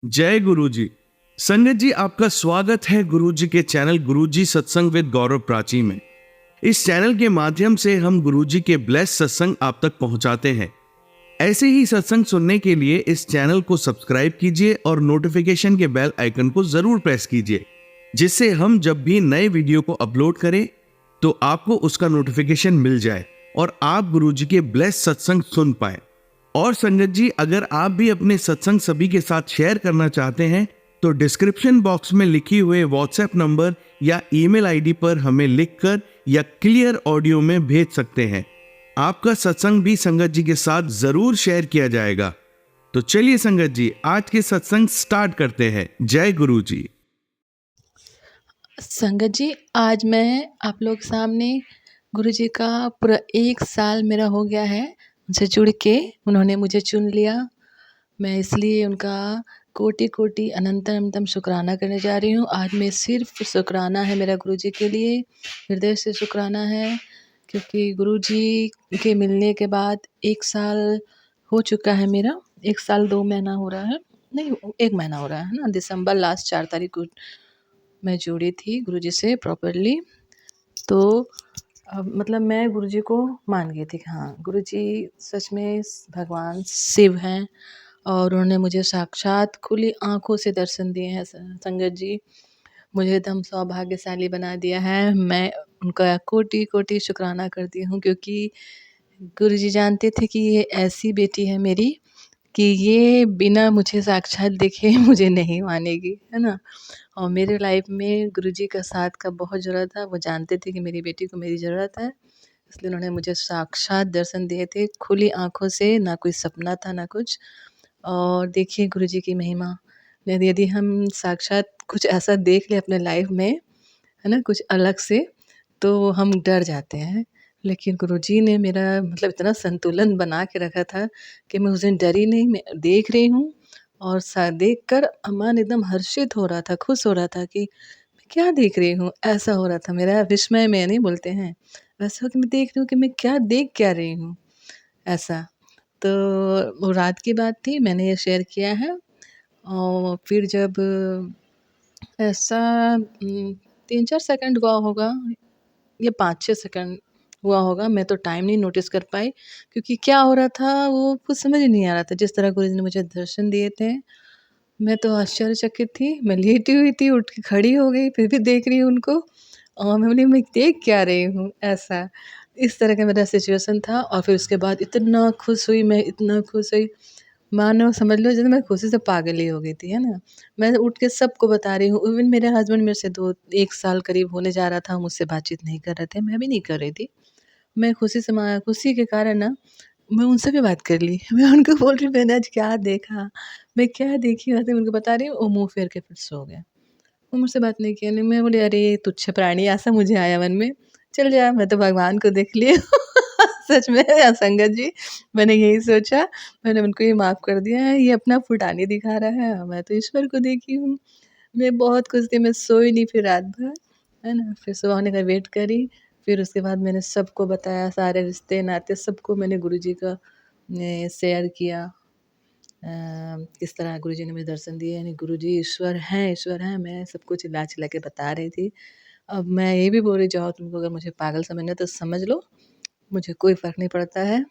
जय गुरु जी। संगत जी, आपका स्वागत है गुरु जी के चैनल गुरु जी सत्संग विद गौरव प्राची में। इस चैनल के माध्यम से हम गुरु जी के ब्लेस सत्संग आप तक पहुंचाते हैं। ऐसे ही सत्संग सुनने के लिए इस चैनल को सब्सक्राइब कीजिए और नोटिफिकेशन के बेल आइकन को जरूर प्रेस कीजिए, जिससे हम जब भी नए वीडियो को अपलोड करें तो आपको उसका नोटिफिकेशन मिल जाए और आप गुरु जी के ब्लेस सत्संग सुन पाए। और संगत जी, अगर आप भी अपने सत्संग सभी के साथ शेयर करना चाहते हैं तो डिस्क्रिप्शन बॉक्स में लिखी हुए व्हाट्सएप नंबर या ईमेल आईडी पर हमें लिखकर या क्लियर ऑडियो में भेज सकते हैं। आपका सत्संग भी संगत जी के साथ जरूर शेयर किया जाएगा। तो चलिए संगत जी, आज के सत्संग स्टार्ट करते हैं। जय गुरु जी। संगत जी, आज मैं आप लोग सामने गुरु जी का पूरा 1 साल मेरा हो गया है उनसे जुड़ के। उन्होंने मुझे चुन लिया। मैं इसलिए उनका कोटि-कोटि अनंतम शुक्राना करने जा रही हूँ। आज मैं सिर्फ़ शुक्राना है मेरा गुरु जी के लिए, हृदय से शुक्राना है, क्योंकि गुरु जी के मिलने के बाद 1 साल हो चुका है मेरा। 1 साल 2 महीना हो रहा है। नहीं, 1 महीना हो रहा है ना। दिसंबर लास्ट 4 तारीख को मैं जुड़ी थी गुरु जी से प्रॉपरली। तो मतलब मैं गुरु जी को मान गई थी कि हाँ, गुरु जी सच में भगवान शिव हैं और उन्होंने मुझे साक्षात खुली आँखों से दर्शन दिए हैं। संगत जी, मुझे एकदम सौभाग्यशाली बना दिया है। मैं उनका कोटि-कोटि शुक्राना करती हूँ, क्योंकि गुरु जी जानते थे कि ये ऐसी बेटी है मेरी कि ये बिना मुझे साक्षात देखे मुझे नहीं मानेगी, है ना? और मेरे लाइफ में गुरुजी का साथ का बहुत ज़रूरत था। वो जानते थे कि मेरी बेटी को मेरी ज़रूरत है, इसलिए उन्होंने मुझे साक्षात दर्शन दिए थे, खुली आँखों से, ना कोई सपना था, ना कुछ। और देखिए गुरुजी की महिमा, यदि यदि हम साक्षात कुछ ऐसा देख लें अपने लाइफ में, है ना, कुछ अलग से, तो हम डर जाते हैं। लेकिन गुरुजी ने मेरा मतलब इतना संतुलन बना के रखा था कि मैं उस दिन डरी नहीं। मैं देख रही हूँ और देखकर मन एकदम हर्षित हो रहा था, खुश हो रहा था कि मैं क्या देख रही हूँ, ऐसा हो रहा था मेरा विस्मय में नहीं बोलते हैं, वैसा कि मैं देख रही हूँ कि मैं क्या देख क्या रही हूँ, ऐसा। तो वो रात की बात थी, मैंने ये शेयर किया है। और फिर जब ऐसा 3-4 सेकंड हुआ होगा या 5-6 सेकंड हुआ होगा, मैं तो टाइम नहीं नोटिस कर पाई, क्योंकि क्या हो रहा था वो कुछ समझ नहीं आ रहा था। जिस तरह गुरुजी ने मुझे दर्शन दिए थे, मैं तो आश्चर्यचकित थी। मैं लेटी हुई थी, उठ के खड़ी हो गई, फिर भी देख रही हूँ उनको और मैं बोली मैं देख क्या रही हूँ, ऐसा। इस तरह का मेरा सिचुएशन था। और फिर उसके बाद इतना खुश हुई मैं, इतना खुश हुई, मानो समझ लो जैसे मैं खुशी से पागल ही हो गई थी, है ना? मैं उठ के सबको बता रही हूँ। इवन मेरे हस्बैंड मेरे से 1 साल करीब होने जा रहा था, मुझसे बातचीत नहीं कर रहे थे, मैं भी नहीं कर रही थी। मैं खुशी के कारण ना मैं उनसे भी बात कर ली। मैं उनको बोल रही हूँ मैंने आज क्या देखा, मैं क्या देखी, वैसे उनको बता रही हूँ, वो मुँह फेर के फिर सो गए। वो मुझसे बात नहीं किया। नहीं, मैं बोली अरे तुच्छ प्राणी, ऐसा मुझे आया मन में। चल जा, मैं तो भगवान को देख ली हूँ। सच में संगत जी, मैंने यही सोचा। मैंने उनको ये माफ़ कर दिया है, ये अपना फुटानी दिखा रहा है, मैं तो ईश्वर को देखी हूँ। मैं बहुत खुश थी, मैं सोई नहीं फिर रात भर, है ना? फिर सुबह होने का वेट करी, फिर उसके बाद मैंने सबको बताया, सारे रिश्ते-नाते सबको मैंने गुरुजी का शेयर किया। किस तरह गुरुजी ने मुझे दर्शन दिए, यानी गुरुजी ईश्वर हैं, मैं सबको चिल्ला-चिल्ला के बता रही थी। अब मैं ये भी बोल रही, जाओ तुमको अगर मुझे पागल समझना है तो समझ लो, मुझे कोई फ़र्क नहीं पड़ता है।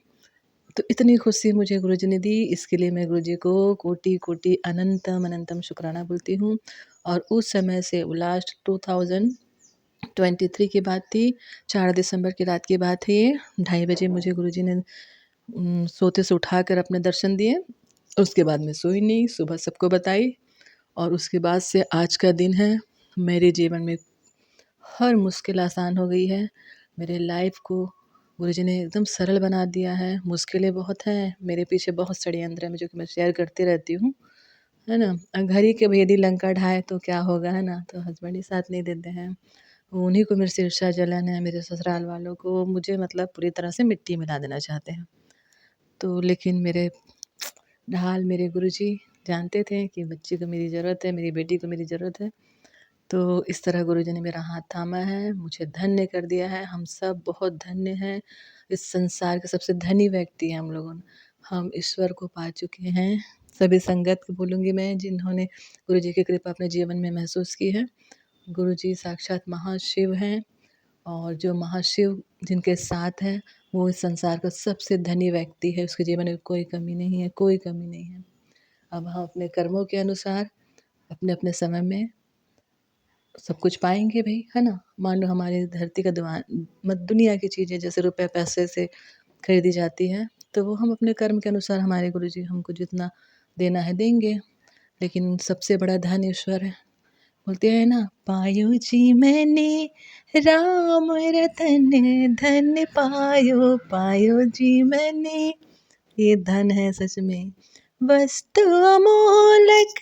तो इतनी खुशी मुझे गुरुजी ने दी, इसके लिए मैं गुरुजी को कोटि-कोटि अनंतम शुक्राना बोलती हूँ। और उस समय से वो लास्ट 2023 की बात थी, 4 दिसंबर की रात की बात है ये। 2:30 बजे मुझे गुरुजी ने सोते से उठाकर अपने दर्शन दिए। उसके बाद मैं सोई नहीं, सुबह सबको बताई और उसके बाद से आज का दिन है। मेरे जीवन में हर मुश्किल आसान हो गई है। मेरे लाइफ़ को गुरुजी ने एकदम सरल बना दिया है। मुश्किलें बहुत हैं, मेरे पीछे बहुत षड्यंत्र हैं, जो कि मैं शेयर करती रहती हूँ, है ना? घर ही के यदि लंका ढाए तो क्या होगा, है ना? तो हस्बैंड ही साथ नहीं देते हैं। उन्हीं को मेरे से ईर्ष्या जलन है, मेरे ससुराल वालों को मुझे मतलब पूरी तरह से मिट्टी मिला देना चाहते हैं। तो लेकिन मेरे ढाल मेरे गुरुजी जानते थे कि बच्ची को मेरी ज़रूरत है, मेरी बेटी को मेरी ज़रूरत है। तो इस तरह गुरुजी ने मेरा हाथ थामा है, मुझे धन्य कर दिया है। हम सब बहुत धन्य हैं। इस संसार के सबसे धनी व्यक्ति हैं हम लोगों। हम ईश्वर को पा चुके हैं। सभी संगत को बोलूँगी मैं जिन्होंने गुरुजी की कृपा अपने जीवन में महसूस की है। गुरुजी साक्षात महाशिव हैं और जो महाशिव जिनके साथ हैं, वो इस संसार का सबसे धनी व्यक्ति है, उसके जीवन में कोई कमी नहीं है, कोई कमी नहीं है। अब हम अपने कर्मों के अनुसार अपने-अपने समय में सब कुछ पाएँगे भई, है ना? मान लो हमारी धरती का दुनिया की चीज़ें जैसे रुपए पैसे से खरीदी जाती हैं, तो वो हम अपने कर्म के अनुसार हमारे गुरुजी हमको जितना देना है देंगे, लेकिन सबसे बड़ा धन ईश्वर है। बोलते हैं ना, पायो जी मैंने राम रतन धन पायो, पायो जी मैंने, ये धन है सच में। वस्तु अमोलक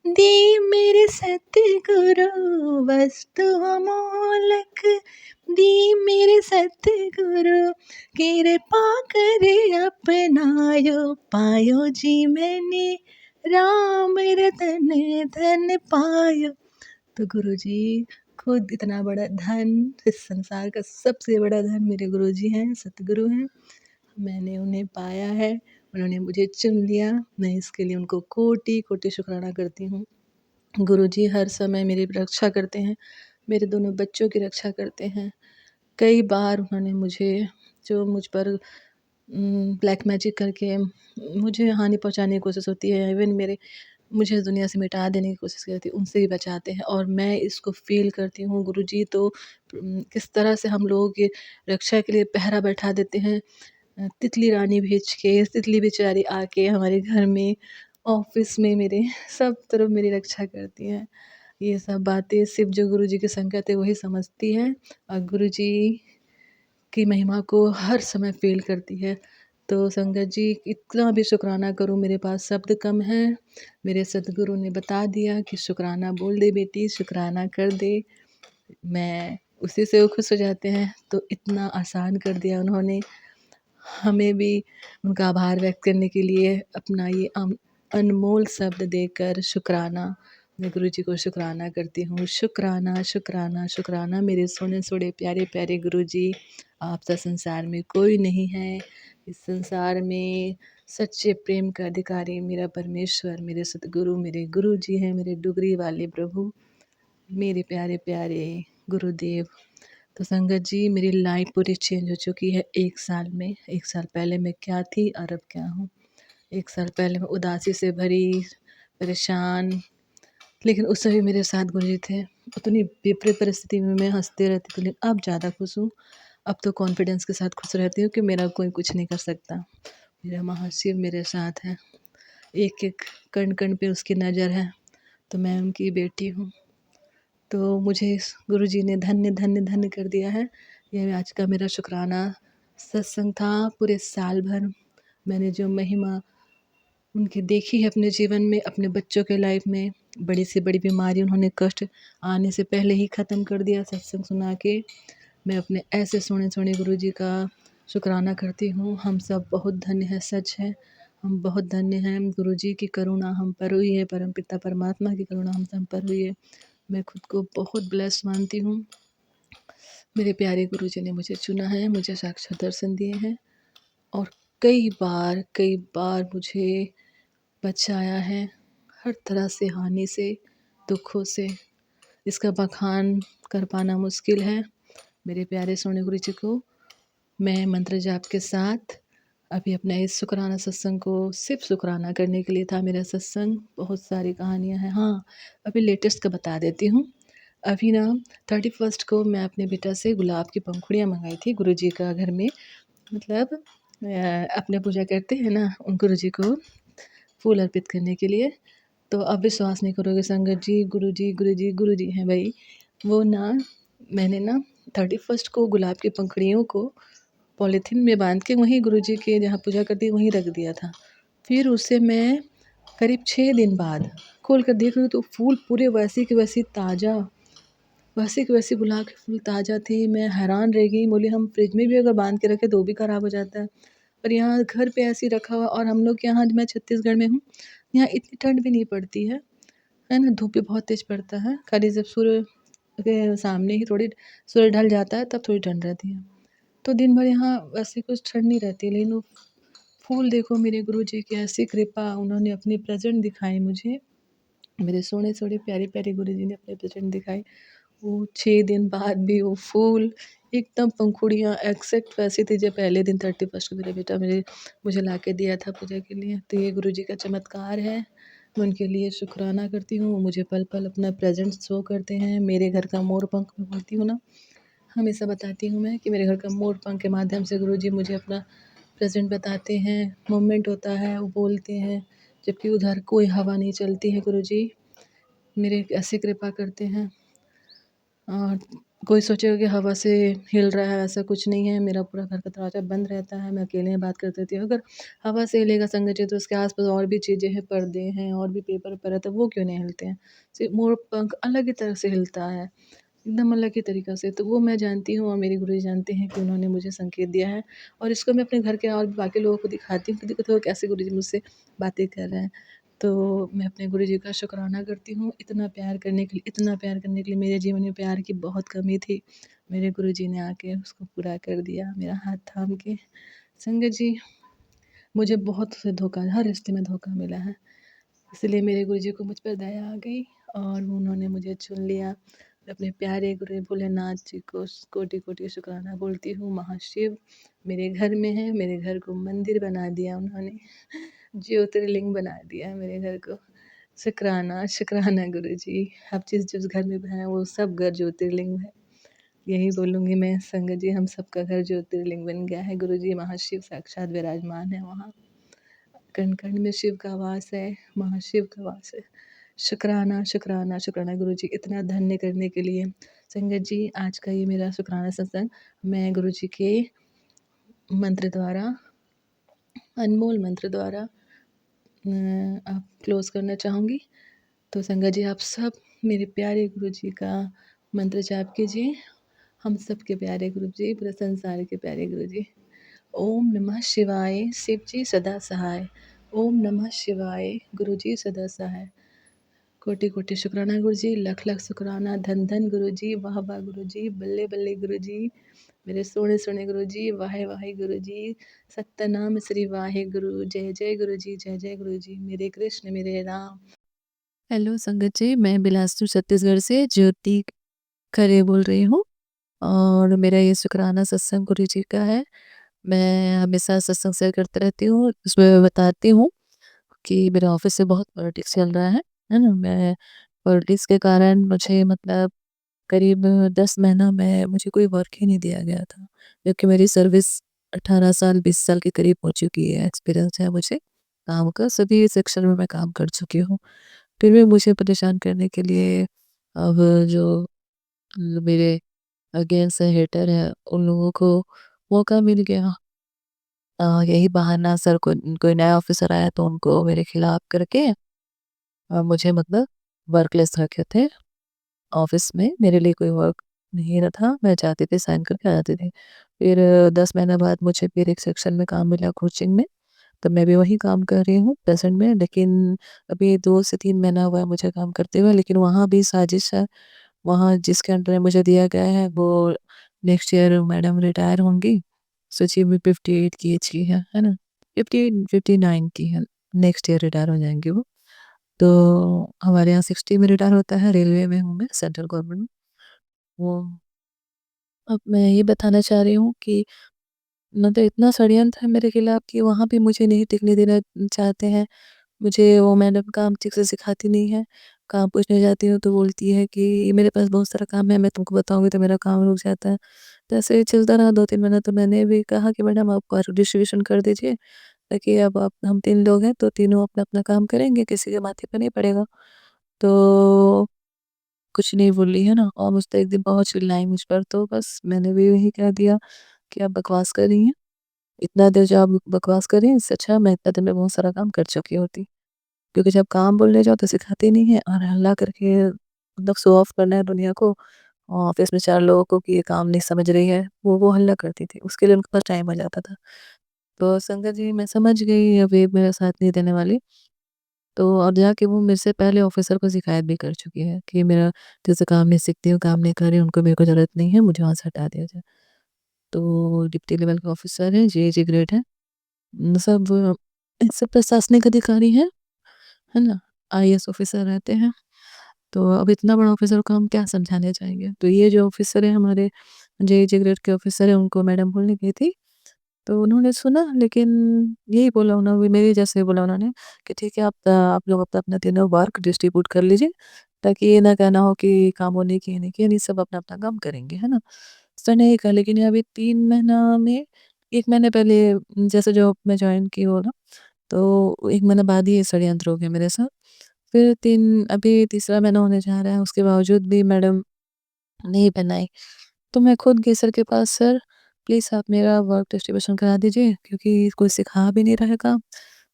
दी मेरे सतगुरु, वस्तु अमोलक दी मेरे सतगुरु, कृपा करे अपनायो, पायो जी मैंने राम रतन धन पायो। तो गुरुजी खुद इतना बड़ा धन, इस संसार का सबसे बड़ा धन मेरे गुरुजी हैं, सतगुरु हैं। मैंने उन्हें पाया है, उन्होंने मुझे चुन लिया, मैं इसके लिए उनको कोटि-कोटि शुक्राना करती हूँ। गुरुजी हर समय मेरी रक्षा करते हैं, मेरे दोनों बच्चों की रक्षा करते हैं। कई बार उन्होंने मुझ पर ब्लैक मैजिक करके मुझे हानि पहुँचाने की कोशिश होती है, इवन मुझे इस दुनिया से मिटा देने की कोशिश की जाती है, उनसे भी बचाते हैं और मैं इसको फ़ील करती हूँ। गुरुजी तो किस तरह से हम लोगों की रक्षा के लिए पहरा बैठा देते हैं। तितली रानी भेज के, तितली बेचारी आके हमारे घर में, ऑफ़िस में मेरे सब तरफ मेरी रक्षा करती हैं। ये सब बातें सिर्फ़ जो गुरुजी की संगत है वही समझती है और गुरुजी की महिमा को हर समय फ़ील करती है। तो संगत जी कितना भी शुक्राना करूँ मेरे पास शब्द कम हैं। मेरे सद्गुरु ने बता दिया कि शुक्राना बोल दे बेटी, शुक्राना कर दे। मैं उसी से वो खुश हो जाते हैं, तो इतना आसान कर दिया उन्होंने। हमें भी उनका आभार व्यक्त करने के लिए अपना ये अनमोल शब्द देकर शुक्राना, मैं गुरुजी को शुक्राना करती हूँ। शुक्राना, शुक्राना, शुक्राना मेरे सोने-सोने प्यारे-प्यारे गुरुजी, आपसा संसार में कोई नहीं है। इस संसार में सच्चे प्रेम का अधिकारी मेरा परमेश्वर, मेरे सतगुरु, मेरे गुरुजी हैं, मेरे डुगरी वाले प्रभु, मेरे प्यारे-प्यारे गुरुदेव। तो संगत जी मेरी लाइफ पूरी चेंज हो चुकी है 1 साल में। 1 साल पहले मैं क्या थी और अब क्या हूँ। 1 साल पहले मैं उदासी से भरी, परेशान, लेकिन उस समय मेरे साथ गुरुजी थे। उतनी विपरीत परिस्थिति में मैं हँसते रहती थी, लेकिन अब ज़्यादा खुश हूँ। अब तो कॉन्फिडेंस के साथ खुश रहती हूँ कि मेरा कोई कुछ नहीं कर सकता। मेरा महाशिव मेरे साथ है। एक-एक कण-कण पे उसकी नज़र है, तो मैं उनकी बेटी हूँ। तो मुझे इस गुरुजी ने धन्य, धन्य, धन्य कर दिया है। ये आज का मेरा शुक्राना सत्संग था। पूरे साल भर मैंने जो महिमा उनकी देखी है अपने जीवन में, अपने बच्चों के लाइफ में, बड़ी से बड़ी बीमारी उन्होंने कष्ट आने से पहले ही ख़त्म कर दिया सत्संग सुना के। मैं अपने ऐसे सोने-सोने गुरुजी का शुक्राना करती हूँ। हम सब बहुत धन्य हैं, सच है। हम बहुत धन्य हैं। गुरुजी की करुणा हम पर हुई है, परमपिता परमात्मा की करुणा हम पर हुई है। मैं खुद को बहुत ब्लेस्ड मानती हूँ। मेरे प्यारे गुरुजी ने मुझे चुना है, मुझे साक्षात दर्शन दिए हैं और कई बार मुझे बचाया है, हर तरह से हानि से, दुखों से। इसका बखान कर पाना मुश्किल है। मेरे प्यारे सोने गुरुजी को मैं मंत्र जाप के साथ अभी अपना इस शुक्राना सत्संग को सिर्फ़ शुक्राना करने के लिए था मेरा सत्संग। बहुत सारी कहानियाँ हैं। हाँ, अभी लेटेस्ट का बता देती हूँ। अभी ना 31st को मैं अपने बेटा से गुलाब की पंखुड़ियाँ मँगाई थी गुरुजी का घर में, मतलब अपने पूजा करते हैं ना उन गुरुजी को फूल अर्पित करने के लिए। तो आप विश्वास नहीं करोगे संगत जी, गुरुजी हैं भई। वो ना मैंने ना 31st को गुलाब की पंखुड़ियों को पॉलीथीन में बाँध के वहीं गुरुजी के जहाँ पूजा करती वहीं रख दिया था। फिर उसे मैं करीब 6 दिन बाद खोल कर देख रही हूँ तो फूल पूरे वैसे के वैसे ताज़ा, वैसे के वैसे गुलाब के फूल ताज़ा थे। मैं हैरान रह गई, बोली हम फ्रिज में भी अगर बाँध के रखें तो भी ख़राब हो जाता है। और यहाँ घर पे ऐसे ही रखा हुआ और हम लोग के यहाँ मैं छत्तीसगढ़ में हूँ, यहाँ इतनी ठंड भी नहीं पड़ती है ना? धूप भी बहुत तेज़ पड़ता है, खाली जब सूर्य के सामने ही थोड़ी सूरज ढल जाता है तब थोड़ी ठंड रहती है। तो दिन भर यहाँ वैसे कुछ ठंड नहीं रहती, लेकिन वो फूल देखो मेरे गुरुजी की ऐसी कृपा, उन्होंने अपनी प्रेज़ेंट दिखाई मुझे। मेरे सोने-सोने प्यारे-प्यारे गुरुजी ने अपने प्रेज़ेंट दिखाए। वो 6 दिन बाद भी वो फूल एकदम पंखुड़ियाँ एग्ज़ैक्ट वैसी थी जो पहले दिन 31st को मेरा बेटा मुझे लाके दिया था पूजा के लिए। तो ये गुरुजी का चमत्कार है। मैं उनके लिए शुकराना करती हूँ। वो मुझे पल-पल अपना प्रेज़ेंट शो करते हैं। मेरे घर का मोर पंख मैं बोलती हूँ ना, हमेशा बताती हूँ मैं कि मेरे घर का मोर पंख के माध्यम से गुरुजी मुझे अपना प्रेज़ेंट बताते हैं। मोमेंट होता है, वो बोलते हैं, जबकि उधर कोई हवा नहीं चलती है गुरुजी। मेरे ऐसी कृपा करते हैं। और कोई सोचेगा कि हवा से हिल रहा है, ऐसा कुछ नहीं है। मेरा पूरा घर का दरवाज़ा बंद रहता है, मैं अकेले में बात करती रहती हूँ। अगर हवा से हिलेगा संगत जी तो उसके आस-पास और भी चीज़ें हैं, पर्दे हैं और भी पेपर पर है तो वो क्यों नहीं हिलते हैं। सिर्फ़ मोर पंख अलग ही तरह से हिलता है, एकदम अलग ही तरीक़ा से। तो वो मैं जानती हूँ और मेरे गुरुजी जानते हैं कि उन्होंने मुझे संकेत दिया है और इसको मैं अपने घर के और भी बाकी लोगों को दिखाती हूँ कि देखो तो कैसे गुरुजी मुझसे बातें कर रहे हैं। तो मैं अपने गुरुजी का शुकराना करती हूँ, इतना प्यार करने के लिए मेरे जीवन में प्यार की बहुत कमी थी। मेरे गुरुजी ने आके उसको पूरा कर दिया, मेरा हाथ थाम के। संगत जी, मुझे बहुत से धोखा हर रिश्ते में धोखा मिला है, इसलिए मेरे गुरुजी को मुझ पर दया आ गई और उन्होंने मुझे चुन लिया। मैं अपने प्यारे गुरु भोलेनाथ जी को कोटि-कोटि शुकराना बोलती हूँ। महाशिव मेरे घर में है, मेरे घर को मंदिर बना दिया उन्होंने, ज्योतिर्लिंग बना दिया है मेरे घर को। शुकराना, शुकराना गुरुजी, आप जिस-जिस घर में हैं वो सब घर ज्योतिर्लिंग है। यही बोलूँगी मैं संगत जी, हम सबका घर ज्योतिर्लिंग बन गया है। गुरुजी महाशिव साक्षात विराजमान है वहाँ। कण-कण में शिव का वास है, महाशिव का वास है। शुकराना, शुकराना, शुकराना गुरुजी इतना धन्य करने के लिए। संगत जी, आज का ये मेरा शुकराना सत्संग मैं गुरुजी के मंत्र द्वारा, अनमोल मंत्र द्वारा आप क्लोज़ करना चाहूँगी। तो संगत जी, आप सब मेरे प्यारे गुरुजी का मंत्र जाप कीजिए। हम सबके प्यारे गुरुजी, पूरे संसार के प्यारे गुरुजी। ओम नमः शिवाय, शिव जी सदा सहाय। ओम नमः शिवाय, गुरुजी सदा सहाय। कोटि-कोटि शुकराना गुरुजी, लख-लख शुकराना, धन-धन गुरुजी, वाह-वाह गुरुजी, बल्ले-बल्ले गुरुजी, मेरे सोने-सोने गुरुजी, वाहे-वाहे गुरुजी, सतनाम श्री वाहेगुरु, जय-जय गुरुजी, जय-जय गुरुजी, मेरे कृष्ण मेरे राम। हेलो संगत जी, मैं बिलासपुर छत्तीसगढ़ से ज्योति खरे बोल रही हूँ और मेरा ये शुकराना सत्संग गुरु जी का है। मैं हमेशा सत्संग शेयर करते रहती हूँ, उसमें मैं बताती हूँ कि मेरे ऑफ़िस से बहुत पॉलिटिक्स चल रहा है ना? मैं पॉलिटिक्स के कारण मुझे मतलब करीब 10 महीना में मुझे कोई वर्क ही नहीं दिया गया था, क्योंकि मेरी सर्विस 18 साल 20 साल के करीब हो चुकी है, एक्सपीरियंस है मुझे काम का, सभी सेक्शन में मैं काम कर चुकी हूँ। फिर भी मुझे परेशान करने के लिए अब जो मेरे अगेंस्ट हेटर हैं, उन लोगों को मौका मिल गया। यही बहाना सर को कोई नया ऑफ़िसर आया तो उनको मेरे खिलाफ करके मुझे मतलब वर्कलेस रखे थे ऑफ़िस में। मेरे लिए कोई वर्क नहीं र था, मैं जाती थी साइन करके आ जाती थी। फिर 10 महीने बाद मुझे फिर एक सेक्शन में काम मिला कोचिंग में, तो मैं भी वही काम कर रही हूँ प्रेज़ेंट में। लेकिन अभी 2 से 3 महीना हुआ है मुझे काम करते हुए, लेकिन वहाँ भी साजिश है। वहाँ जिसके अंडर में मुझे दिया गया है वो नेक्स्ट ईयर मैडम रिटायर होंगी। सोचिए मैं 58 की एज की है ना? 59 की है, नेक्स्ट ईयर रिटायर हो जाएँगी वो। तो हमारे यहाँ 60 में रिटायर होता है, रेलवे में हूँ मैं, सेंट्रल गवर्नमेंट में। वो अब मैं ये बताना चाह रही हूँ कि मतलब इतना षड्यंत्र है मेरे खिलाफ कि वहाँ भी मुझे नहीं टिकने देना चाहते हैं। मुझे वो मैडम काम ठीक से सिखाती नहीं है। काम पूछने जाती हूँ तो बोलती है कि मेरे पास बहुत सारा काम है, मैं तुमको बताऊँगी तो मेरा काम रुक जाता है। तो ऐसे ही चलता रहा 2-3 महीना, तो मैंने भी कहा कि मैडम आप वर्क डिस्ट्रीब्यूशन कर दीजिए, ताकि अब आप हम 3 लोग हैं तो तीनों अपना-अपना काम करेंगे, किसी के माथे पे नहीं पड़ेगा। तो कुछ नहीं बोली है ना, और मुझसे एक दिन बहुत चिल्लाई मुझ पर, तो बस मैंने भी यही कह दिया कि आप बकवास कर रही हैं। इतना देर जो आप बकवास कर रही हैं, इससे अच्छा मैं इतना दिन में बहुत सारा काम कर चुकी होती। क्योंकि जब काम बोलने जाओ तो सिखाते नहीं हैं और हल्ला करके मतलब शो ऑफ करना है दुनिया को, ऑफिस में 4 लोगों को कि ये काम नहीं समझ रही है, वो हल्ला करती थी। उसके लिए उनके पास टाइम आ जाता था। तो संगत जी, मैं समझ गई अब ये मेरा साथ नहीं देने वाली। तो और जाके वो मेरे से पहले ऑफिसर को शिकायत भी कर चुकी है कि मेरा जैसे काम नहीं सीखती हूँ, काम नहीं कर रही हूँ, उनको मेरे को ज़रूरत नहीं है, मुझे वहाँ से हटा दिया जाए। तो डिप्टी लेवल का ऑफिसर है, जीआईजी ग्रेड है। सब सब प्रशासनिक अधिकारी हैं, है ना? आईएएस ऑफ़िसर रहते हैं। तो अब इतना बड़ा ऑफ़िसर को हम क्या समझाने जाएँगे? तो ये जो ऑफ़िसर हैं हमारे जेईई ग्रेड के ऑफ़िसर हैं, उनको मैडम बोलने गई थी, तो उन्होंने सुना, लेकिन यही बोला उन्होंने, मेरे जैसे बोला उन्होंने कि ठीक है, आप लोग अपना-अपना तीनों वर्क डिस्ट्रीब्यूट कर लीजिए, ताकि ये ना कहना हो कि कामों ने किए नहीं किए, नहीं सब अपना-अपना काम करेंगे, है ना? सर ने ये कहा, लेकिन अभी 3 महीना में 1 महीने पहले जैसे जॉब मैं जॉइन की हो ना, तो 1 महीने बाद ही ये षड्यंत्र हो गया मेरे साथ। फिर 3 अभी तीसरा महीना होने जा रहा है, उसके बावजूद भी मैडम नहीं बनाई। तो मैं खुद गई सर के पास, "सर, प्लीज़ आप मेरा वर्क डिस्ट्रीब्यूशन करा दीजिए, क्योंकि कोई सिखा भी नहीं रहा है काम,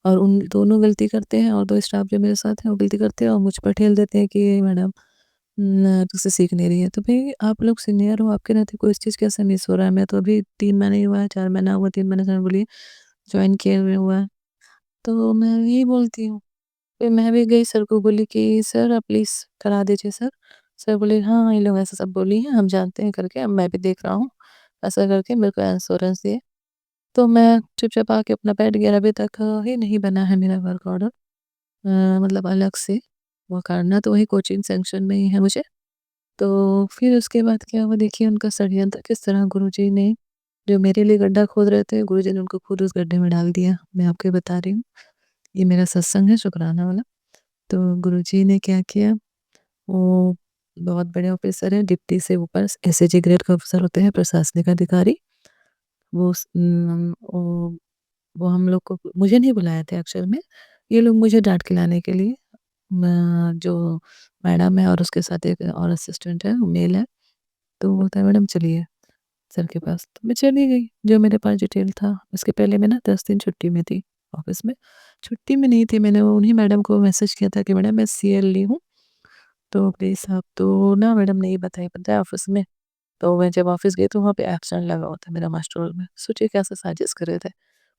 और उन दोनों गलती करते हैं, और 2 स्टाफ जो मेरे साथ हैं वो गलती करते हैं और मुझ पर ठेल देते हैं कि ये मैडम तुझसे सीख नहीं रही है।" तो भई आप लोग सीनियर हो, आपके नाते कोई इस चीज़ कैसे मिस हो रहा है? मैं तो अभी 3 महीने ही हुआ है, 4 महीना हुआ, 3 महीने सर बोली जॉइन किए हुए हुआ है। तो मैं यही बोलती हूँ। फिर मैं भी गई सर को बोली कि सर आप प्लीज़ करा दीजिए सर। सर बोले, "हाँ, हाँ, ये लोग ऐसा सब बोली हैं, हम जानते हैं करके, अब मैं भी देख रहा हूँ।" ऐसा करके मेरे को एश्योरेंस दिए। तो मैं चुपचाप आके अपना बैठ गया। अभी तक ही नहीं बना है मेरा वर्क ऑर्डर, मतलब अलग से वो करना, तो वही कोचिंग सेक्शन में ही है मुझे। तो फिर उसके बाद क्या हुआ, देखिए उनका षड्यंत्र किस तरह गुरुजी ने, जो मेरे लिए गड्ढा खोद रहे थे, गुरुजी ने उनको खुद उस गड्ढे में डाल दिया। मैं आपको ये बता रही हूँ। ये मेरा सत्संग है शुकराना वाला। तो गुरुजी ने क्या किया, वो बहुत बड़े ऑफ़िसर हैं, डिप्टी से ऊपर एसएजी ग्रेड के ऑफ़िसर होते हैं, प्रशासनिक अधिकारी। वो हम लोग को, मुझे नहीं बुलाए थे एक्चुअल में। ये लोग मुझे डाँट खिलाने के लिए, जो मैडम है और उसके साथ एक और असिस्टेंट है, वो मेल है, तो बोलता है, "मैडम चलिए सर के पास।" तो मैं चली गई, जो मेरे पास डिटेल था। उसके पहले मैं ना 10 दिन छुट्टी में थी ऑफ़िस में। छुट्टी में नहीं थी, मैंने उन्हीं मैडम को मैसेज किया था कि मैडम मैं सीएल ली हूँ, तो प्लीज़ आप, तो ना मैडम ने ये बताया, पता है ऑफ़िस में, तो मैं जब ऑफ़िस गई तो वहाँ पे एब्सेंट लगा हुआ था मेरा मास्टर रोल में। सोचिए कैसे साजिश कर रहे थे।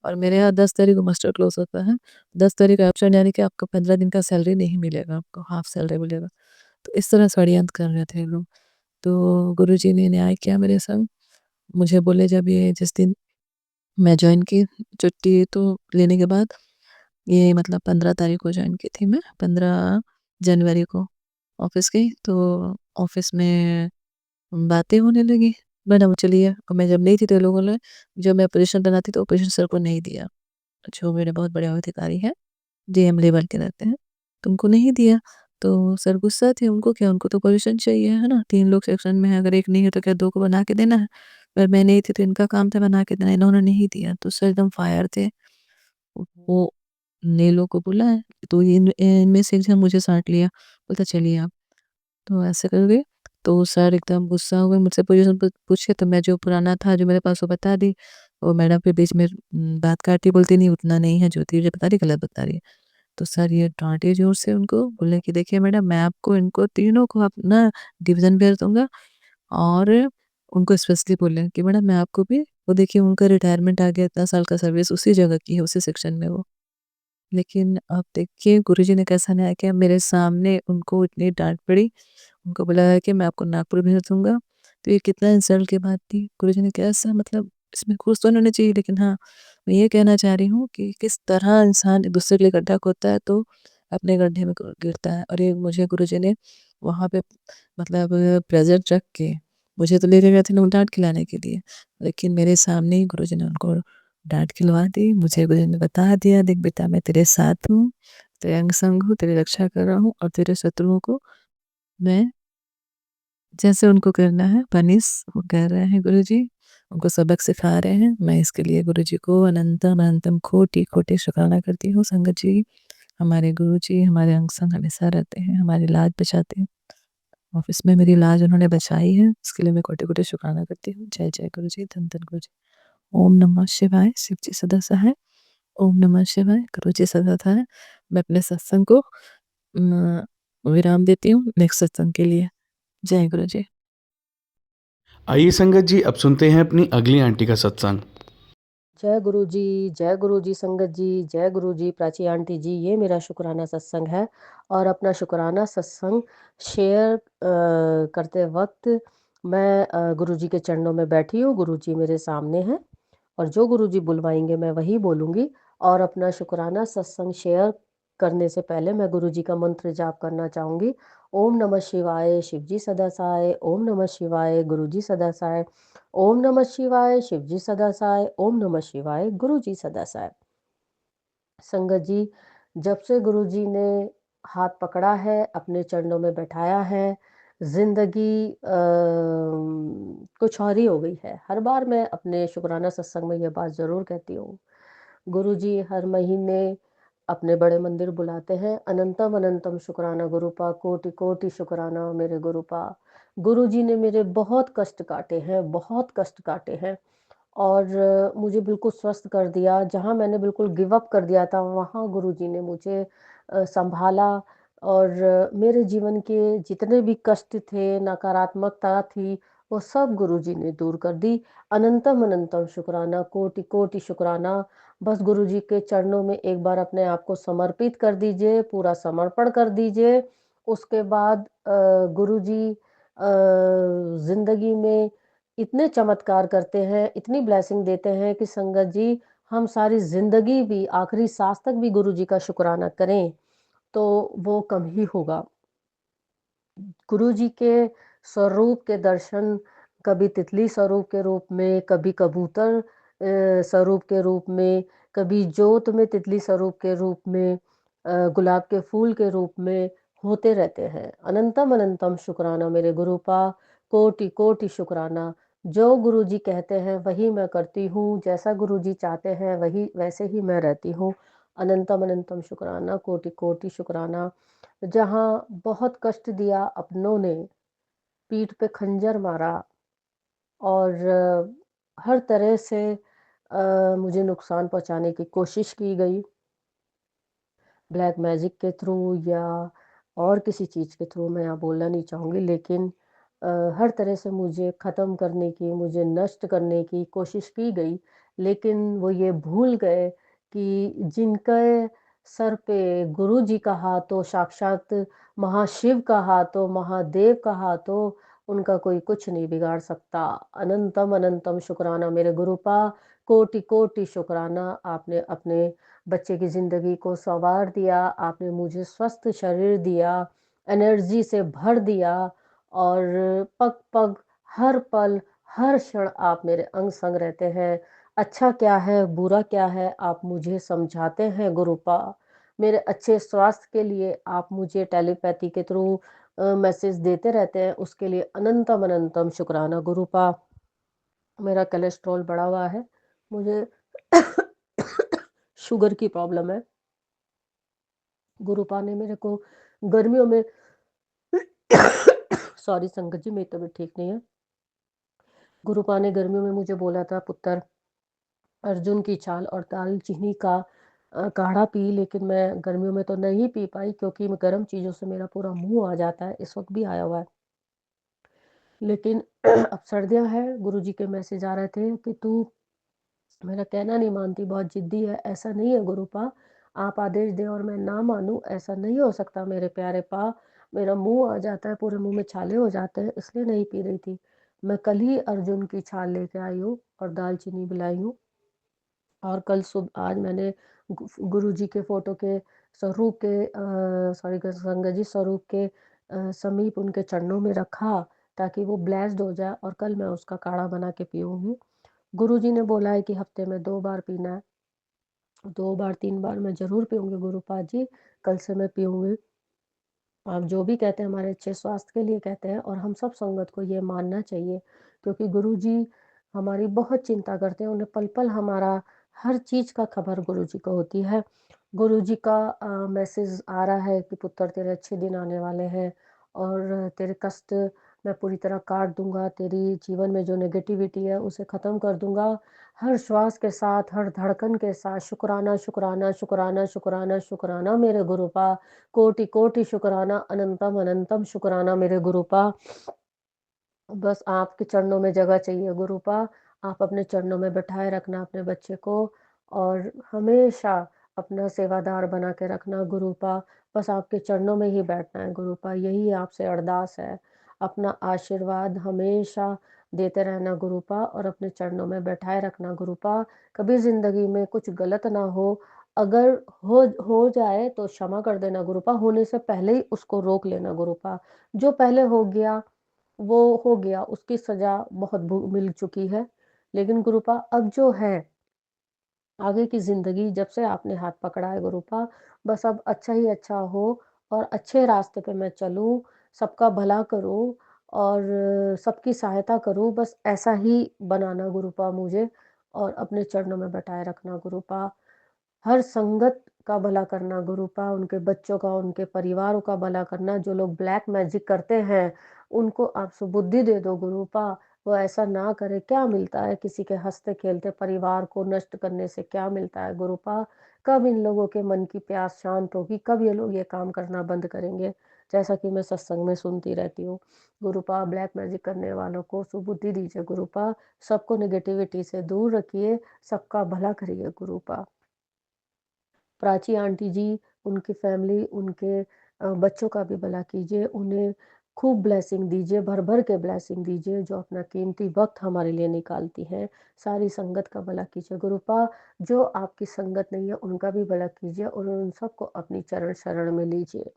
और मेरे यहाँ 10 तारीख को मास्टर क्लोज़ होता है। 10 तारीख को एब्सेंट, यानी कि आपको 15 दिन का सैलरी नहीं मिलेगा, आपको हाफ सैलरी मिलेगा। तो इस तरह षड्यंत्र कर रहे थे ये लोग। तो गुरुजी ने न्याय किया मेरे संग। मुझे बोले, जब ये जिस दिन मैं जॉइन की, छुट्टी तो लेने के बाद, ये मतलब 15 तारीख को जॉइन की थी मैं, 15 जनवरी को ऑफ़िस गई, तो ऑफ़िस में बातें होने लगी। मैडम चलिए, और मैं जब नहीं थी तो ये लोगों ने, जब मैं पोज़ीशन बनाती तो पोज़ीशन सर को नहीं दिया, जो मेरे बहुत बड़े अधिकारी हैं, डीएम लेवल के रहते हैं, तो उनको नहीं दिया। तो सर गुस्सा थे, उनको क्या, उनको तो पोज़ीशन चाहिए, है ना? 3 लोग सेक्शन में हैं, अगर 1 नहीं है तो क्या 2 को बना के देना है? पर मैं नहीं थी तो इनका काम था बना के देना, इन्होंने नहीं दिया, तो सर एकदम फायर थे। वो ने लोग को बुलाया, तो इनमें से एक जन मुझे साँट लिया, बोलता चलिए आप। तो ऐसे करके, तो सर एकदम गुस्सा हुए, मुझसे पोज़ीशन पूछे, तो मैं जो पुराना था जो मेरे पास वो बता दी। वो मैडम फिर बीच में बात काटी, बोलती, नहीं उतना नहीं है, ज्योति जो बता रही गलत बता रही है। तो सर ये डाँटे ज़ोर से उनको, बोले कि देखिए मैडम, मैं आपको इनको तीनों को अपना डिवीज़न भेज दूँगा, और उनको स्पेशली बोले कि मैडम मैं आपको भी, वो देखिए उनका रिटायरमेंट आ गया, इतना साल का सर्विस उसी जगह की है, उसी सेक्शन में वो। लेकिन अब देखिए गुरुजी ने कैसा न्याय किया, मेरे सामने उनको इतनी डाँट पड़ी, उनको बोला है कि मैं आपको नागपुर भेज दूँगा। तो ये कितना इंसल्ट की बात थी। गुरुजी ने कैसा, मतलब इसमें घूस तो नहीं होनी चाहिए, लेकिन हाँ, मैं ये कहना चाह रही हूँ कि किस तरह इंसान एक-दूसरे के लिए गड्ढा खोदता है तो अपने गड्ढे में गिरता है। और ये मुझे गुरुजी ने वहाँ पे, मतलब प्रेज़ेंट रख के, मुझे तो लेके गए थे लोग डाँट खिलाने के लिए, लेकिन मेरे सामने ही गुरुजी ने उनको डाँट खिलवा दी। मुझे गुरुजी ने बता दिया, देख बेटा मैं तेरे साथ हूँ, तेरे अंग-संग हूँ, तेरी रक्षा कर रहा हूँ, और तेरे शत्रुओं को मैं जैसे उनको करना है पनिश वो कर रहे हैं गुरुजी, उनको सबक सिखा रहे हैं। मैं इसके लिए गुरुजी को अनंतम अनंतम कोटि-कोटि शुक्राना करती हूँ। संगत जी, हमारे गुरुजी हमारे अंग-संग हमेशा रहते हैं, हमारी लाज बचाते हैं। ऑफ़िस में मेरी लाज उन्होंने बचाई है, इसके लिए मैं कोटि-कोटि शुक्राना करती हूँ। जय जय गुरुजी, धन धन गुरुजी। ओम नमः शिवाय, शिव जी सदा सहाय। ओम नमः शिवाय, गुरुजी सदा सहाय। मैं अपने सत्संग को विराम देती हूँ नेक्स्ट सत्संग के लिए। जय गुरुजी। आइए संगत जी, अब सुनते हैं अपनी अगली आंटी का सत्संग। जय गुरु जी संगत जी, जय गुरु जी प्राची आंटी जी। ये मेरा शुक्राना सत्संग है, और अपना शुक्राना सत्संग शेयर करते वक्त मैं गुरु जी के चरणों में बैठी हूँ। गुरु जी मेरे सामने हैं, और जो गुरुजी बुलवाएँगे मैं वही बोलूँगी। और अपना शुकराना सत्संग शेयर करने से पहले मैं गुरुजी का मंत्र जाप करना चाहूँगी। ओम नमः शिवाय, शिवजी सदा सहाय। ओम नमः शिवाय, गुरुजी सदा सहाय। ओम नमः शिवाय, शिवजी सदा सहाय। ओम नमः शिवाय, गुरुजी सदा सहाय। संगत जी, जब से गुरुजी ने हाथ पकड़ा है, अपने चरणों में बैठाया है, ज़िंदगी कुछ और ही हो गई है। हर बार मैं अपने शुकराना सत्संग में ये बात ज़रूर कहती हूँ। गुरुजी हर महीने अपने बड़े मंदिर बुलाते हैं। अनंतम अनंतम शुकराना गुरुपा, कोटि कोटि शुकराना मेरे गुरुपा। गुरुजी ने मेरे बहुत कष्ट काटे हैं, बहुत कष्ट काटे हैं। और मुझे बिल्कुल स्वस्थ कर दिया। जहाँ मैंने बिल्कुल गिव अप कर दिया था, वहाँ गुरुजी ने मुझे सँभाला। और मेरे जीवन के जितने भी कष्ट थे, नकारात्मकता थी, वो सब गुरुजी ने दूर कर दी। अनंतम अनंतम शुकराना, कोटि कोटि शुकराना। बस गुरुजी के चरणों में एक बार अपने आप को समर्पित कर दीजिए, पूरा समर्पण कर दीजिए। उसके बाद गुरुजी ज़िंदगी में इतने चमत्कार करते हैं, इतनी ब्लेसिंग देते हैं कि संगत जी, हम सारी ज़िंदगी भी, आखिरी साँस तक भी गुरुजी का शुकराना करें, तो वो कम ही होगा। गुरुजी के स्वरूप के दर्शन कभी तितली स्वरूप के रूप में, कभी कबूतर स्वरूप के रूप में, कभी जोत में तितली स्वरूप के रूप में, गुलाब के फूल के रूप में होते रहते हैं। अनंतम अनंतम शुकराना मेरे गुरुपा, कोटि कोटि शुकराना। जो गुरुजी कहते हैं वही मैं करती हूँ, जैसा गुरुजी चाहते हैं वही वैसे ही मैं रहती हूँ। अनंतम अनंतम शुकराना, कोटि कोटि शुकराना। जहाँ बहुत कष्ट दिया अपनों ने, पीठ पे खंजर मारा और हर तरह से मुझे नुकसान पहुँचाने की कोशिश की गई, ब्लैक मैजिक के थ्रू या और किसी चीज़ के थ्रू, मैं यहाँ बोलना नहीं चाहूँगी, लेकिन हर तरह से मुझे ख़त्म करने की, मुझे नष्ट करने की कोशिश की गई। लेकिन वो ये भूल गए कि जिनके सर पे गुरुजी का हाथ हो, साक्षात महाशिव का हाथ हो, महादेव का हाथ हो, उनका कोई कुछ नहीं बिगाड़ सकता। अनंतम अनंतम शुकराना मेरे गुरुपा, कोटि कोटि शुकराना। आपने अपने बच्चे की ज़िंदगी को सँवार दिया, आपने मुझे स्वस्थ शरीर दिया, एनर्जी से भर दिया। और पग-पग, हर पल, हर क्षण आप मेरे अंग-संग रहते हैं। अच्छा क्या है, बुरा क्या है, आप मुझे समझाते हैं गुरुपा। मेरे अच्छे स्वास्थ्य के लिए आप मुझे टेलीपैथी के थ्रू मैसेज देते रहते हैं, उसके लिए अनंतम अनंतम शुकराना गुरुपा। मेरा कोलेस्ट्रॉल बढ़ा हुआ है, मुझे शुगर की प्रॉब्लम है। गुरुपा ने मेरे को गर्मियों में सॉरी संगत जी, मेरी तबीयत ठीक नहीं है। गुरुपा ने गर्मियों में मुझे बोला था, पुत्र अर्जुन की छाल और दालचीनी का काढ़ा पी, लेकिन मैं गर्मियों में तो नहीं पी पाई क्योंकि गर्म चीज़ों से मेरा पूरा मुँह आ जाता है, इस वक़्त भी आया हुआ है। लेकिन अब सर्दियाँ हैं, गुरुजी के मैसेज आ रहे थे कि तू मेरा कहना नहीं मानती, बहुत ज़िद्दी है। ऐसा नहीं है गुरुपा, आप आदेश दें और मैं ना मानूँ, ऐसा नहीं हो सकता मेरे प्यारे पा। मेरा मुँह आ जाता है, पूरे मुँह में छाले हो जाते हैं, इसलिए नहीं पी रही थी। मैं कल ही अर्जुन की छाल लेके आई हूँ और दालचीनी भी लाई हूँ। और कल आज मैंने गुरुजी के फ़ोटो के स्वरूप के सॉरी गंगा जी स्वरूप के समीप उनके चरणों में रखा, ताकि वो ब्लेस्ड हो जाए और कल मैं उसका काढ़ा बना के पीऊँगी। गुरुजी ने बोला है कि हफ्ते में 2 बार पीना है, 2 बार 3 बार मैं ज़रूर पीऊँगी गुरुपाद जी, कल से मैं पीऊँगी। आप जो भी कहते हैं हमारे अच्छे स्वास्थ्य के लिए कहते हैं, और हम सब संगत को ये मानना चाहिए, क्योंकि गुरुजी हमारी बहुत चिंता करते हैं, उन्हें पल-पल हमारा हर चीज़ का खबर गुरुजी को होती है। गुरुजी का मैसेज आ रहा है कि पुत्र तेरे अच्छे दिन आने वाले हैं और तेरे कष्ट मैं पूरी तरह काट दूँगा, तेरी जीवन में जो नेगेटिविटी है उसे ख़त्म कर दूँगा। हर श्वास के साथ, हर धड़कन के साथ शुकराना, शुकराना, शुकराना, शुकराना, शुकराना मेरे गुरुपा। कोटि कोटि शुकराना, अनंतम अनंतम शुकराना मेरे गुरुपा। बस आपके चरणों में जगह चाहिए गुरुपा। आप अपने चरणों में बिठाए रखना अपने बच्चे को और हमेशा अपना सेवादार बना के रखना गुरुपा। बस आपके चरणों में ही बैठना है गुरुपा, यही आपसे अरदास है। अपना आशीर्वाद हमेशा देते रहना गुरुपा और अपने चरणों में बैठाए रखना गुरुपा। कभी ज़िंदगी में कुछ गलत ना हो, अगर हो जाए तो क्षमा कर देना गुरुपा, होने से पहले ही उसको रोक लेना गुरुपा। जो पहले हो गया, वो हो गया, उसकी सज़ा बहुत भु मिल चुकी है। लेकिन गुरुपा अब जो है, आगे की ज़िंदगी जब से आपने हाथ पकड़ा है गुरुपा, बस अब अच्छा ही अच्छा हो और अच्छे रास्ते पे मैं चलूँ, सबका भला करूँ और सबकी सहायता करूँ, बस ऐसा ही बनाना गुरुपा मुझे और अपने चरणों में बैठाए रखना गुरुपा। हर संगत का भला करना गुरुपा, उनके बच्चों का, उनके परिवारों का भला करना, जो लोग ब्लैक मैजिक करते हैं, उनको आप सुबुद्धि दे दो गुरुपा, वो ऐसा ना करे। क्या मिलता है किसी के हँसते-खेलते परिवार को नष्ट करने से क्या मिलता है गुरुपा? कब इन लोगों के मन की प्यास शांत होगी? कब ये लोग ये काम करना बंद करेंगे? जैसा कि मैं सत्संग में सुनती रहती हूँ। गुरुपा ब्लैक मैजिक करने वालों को सुबुद्धि दीजिए गुरुपा, सबको नेगेटिविटी से दूर रखिए, सबका भला करिए गुरुपा। प्राची आंटी जी, उनकी फैमिली, उनके बच्चों का भी भला कीजिए, उन्हें खूब ब्लेसिंग दीजिए, भर-भर के ब्लेसिंग दीजिए, जो अपना कीमती वक़्त हमारे लिए निकालती हैं। सारी संगत का भला कीजिए गुरुपा, जो आपकी संगत नहीं है, उनका भी भला कीजिए और उन सबको अपनी चरण शरण में लीजिए।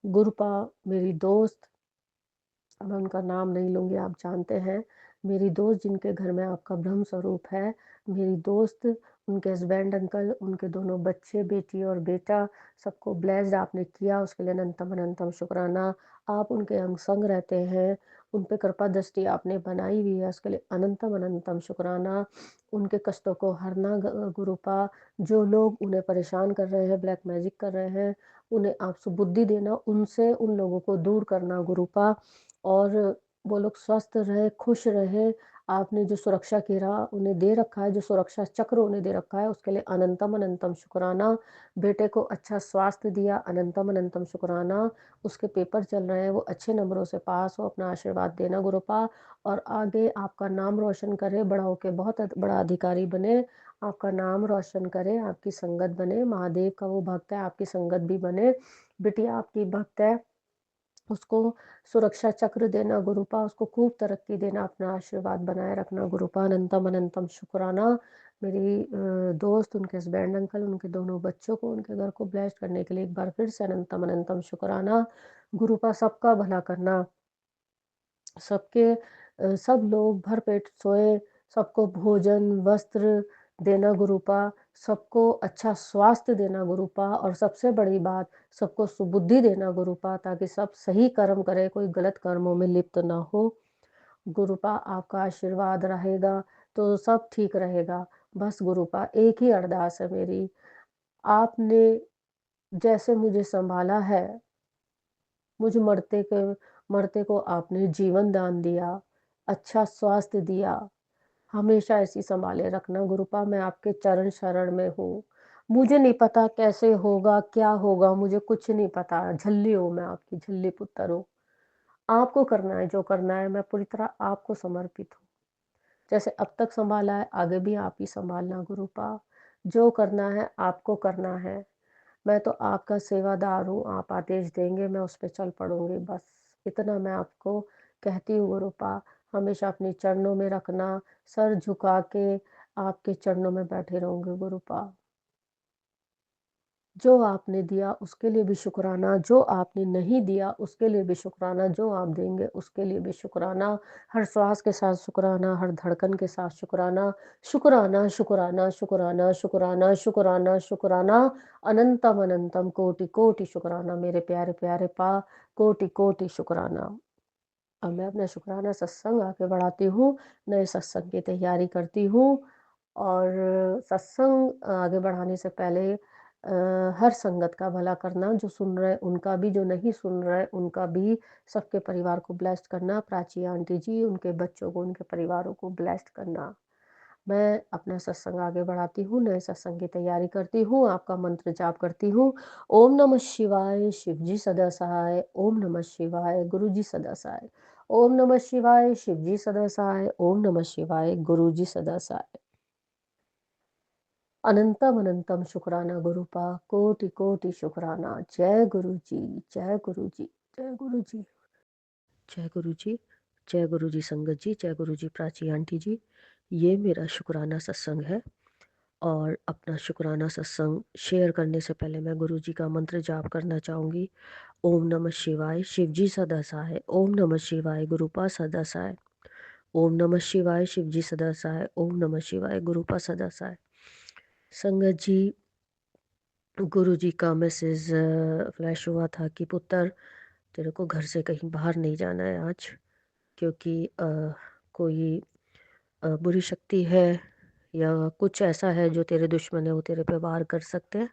गुरुपा, मेरी दोस्त, मैं उनका नाम नहीं लूँगी, आप जानते हैं। मेरी दोस्त जिनके घर में आपका ब्रह्म स्वरूप है, मेरी दोस्त, उनके हस्बैंड अंकल, उनके दोनों बच्चे, बेटी और बेटा, सबको ब्लेस्ड आपने किया, उसके लिए अनंतम अनंतम शुक्राना। आप उनके अंग संग रहते हैं, उन पे कृपा दृष्टि आपने बनाई हुई है, उसके लिए अनंतम अनंतम शुक्राना। उनके कष्टों को हरना गुरुपा, जो लोग उन्हें परेशान कर रहे हैं, ब्लैक मैजिक कर रहे हैं, उन्हें आप सुबुद्धि देना, उनसे उन लोगों को दूर करना गुरुपा और वो लोग स्वस्थ रहें, खुश रहें। आपने जो सुरक्षा घेरा उन्हें दे रखा है, जो सुरक्षा चक्र उन्हें दे रखा है, उसके लिए अनंतम अनंतम शुक्राना। बेटे को अच्छा स्वास्थ्य दिया, अनंतम अनंतम शुक्राना। उसके पेपर चल रहे हैं, वो अच्छे नंबरों से पास हो, अपना आशीर्वाद देना गुरुपा और आगे आपका नाम रोशन करे, बड़ा होके बहुत बड़ा अधिकारी बने, आपका नाम रोशन करे, आपकी संगत बने। महादेव का वो भक्त है, आपकी संगत भी बने। बिटिया आपकी भक्त है, उसको सुरक्षा चक्र देना गुरुपा, उसको खूब तरक्की देना, अपना आशीर्वाद बनाए रखना गुरुपा, अनंतम अनंतम शुक्राना। मेरी दोस्त, उनके हस्बैंड अंकल, उनके दोनों बच्चों को, उनके घर को ब्लेस्ड करने के लिए एक बार फिर से अनंतम अनंतम शुक्राना। गुरुपा सबका भला करना, सबके सब लोग भरपेट सोए, सबको भोजन, वस्त्र देना गुरुपा, सबको अच्छा स्वास्थ्य देना गुरुपा और सबसे बड़ी बात, सबको सुबुद्धि देना गुरुपा, ताकि सब सही कर्म करें, कोई गलत कर्मों में लिप्त ना हो। गुरुपा आपका आशीर्वाद रहेगा तो सब ठीक रहेगा। बस गुरुपा एक ही अरदास है मेरी, आपने जैसे मुझे सँभाला है, मुझ मरते को आपने जीवन दान दिया, अच्छा स्वास्थ्य दिया, हमेशा ऐसी सँभाले रखना गुरुपा, मैं आपके चरण शरण में हूँ। मुझे नहीं पता कैसे होगा, क्या होगा, मुझे कुछ नहीं पता, झल्ली हूँ मैं आपकी, झल्ली पुत्र हूँ। आपको करना है जो करना है, मैं पूरी तरह आपको समर्पित हूँ। जैसे अब तक सँभाला है, आगे भी आप ही सँभालना गुरुपा। जो करना है, आपको करना है। मैं तो आपका सेवादार हूँ, आप आदेश देंगे मैं उस पे चल पड़ूँगी बस। इतना मैं आपको कहती हूँ गुरुपा, हमेशा अपने चरणों में रखना, सर झुका के आपके चरणों में बैठे रहूँगी गुरुपा। जो आपने दिया उसके लिए भी शुक्राना, जो आपने नहीं दिया उसके लिए भी शुक्राना, जो आप देंगे उसके लिए भी शुक्राना। हर श्वास के साथ शुक्राना, हर धड़कन के साथ शुक्राना, शुक्राना, शुक्राना, शुक्राना, शुक्राना, शुक्राना, शुक्राना, अनंतम अनंतम कोटि-कोटि शुक्राना मेरे प्यारे-प्यारे कोटि-कोटि शुक्राना। अब मैं अपना शुक्राना सत्संग आगे बढ़ाती हूँ, नए सत्संग की तैयारी करती हूँ और सत्संग आगे बढ़ाने से पहले हर संगत का भला करना, जो सुन रहे उनका भी, जो नहीं सुन रहे उनका भी, सबके परिवार को ब्लेस्ड करना, प्राची आंटी जी, उनके बच्चों को, उनके परिवारों को ब्लेस्ड करना। मैं अपना सत्संग आगे बढ़ाती हूँ, नए सत्संग की तैयारी करती हूँ, आपका मंत्र जाप करती हूँ। ओम नमः शिवाय, शिव जी सदा सहाय, ओम नमः शिवाय, गुरु जी सदा सहाय। ओम नमः शिवाय, शिव जी सदा सहाय, ओम नमः शिवाय, गुरु जी सदा सहाय। अनंतम अनंतम शुक्राना गुरुपा, कोटि कोटि शुक्राना। जय गुरु जी, जय गुरु जी, जय गुरु जी, जय गुरु जी। जय गुरु जी संगत जी, जय गुरु जी प्राची आंटी जी। ये मेरा शुक्राना सत्संग है और अपना शुक्राना सत्संग शेयर करने से पहले मैं गुरु जी का मंत्र जाप करना चाहूँगी। ओम नमः शिवाय, शिव जी सदा सहाय। ओम नमः शिवाय, गुरुपा सदा सहाय। ओम नमः शिवाय, शिव जी सदा सहाय। ओम नमः शिवाय, गुरुपा सदा सहाय। संगत जी, गुरु जी का मैसेज फ्लैश हुआ था कि पुत्र, तेरे को घर से कहीं बाहर नहीं जाना है आज, क्योंकि कोई बुरी शक्ति है या कुछ ऐसा है जो तेरे दुश्मन है, वो तेरे पे वार कर सकते हैं।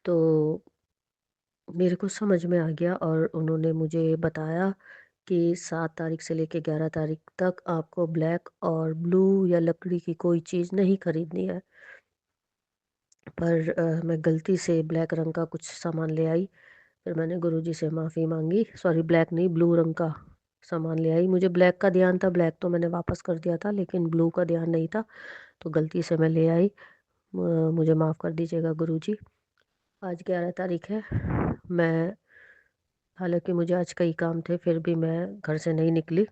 तो मेरे को समझ में आ गया और उन्होंने मुझे बताया कि 7 तारीख से लेके 11 तारीख तक आपको ब्लैक और ब्लू या लकड़ी की कोई चीज़ नहीं खरीदनी है। पर मैं गलती से ब्लैक रंग का कुछ सामान ले आई। फिर मैंने गुरुजी से माफ़ी मांगी, सॉरी ब्लैक नहीं, ब्लू रंग का सामान ले आई। मुझे ब्लैक का ध्यान था, ब्लैक तो मैंने वापस कर दिया था, लेकिन ब्लू का ध्यान नहीं था, तो गलती से मैं ले आई। मुझे माफ़ कर दीजिएगा गुरुजी। आज 11 तारीख है। मैं, हालांकि मुझे आज कई काम थे, फिर भी मैं घर से नहीं निकली।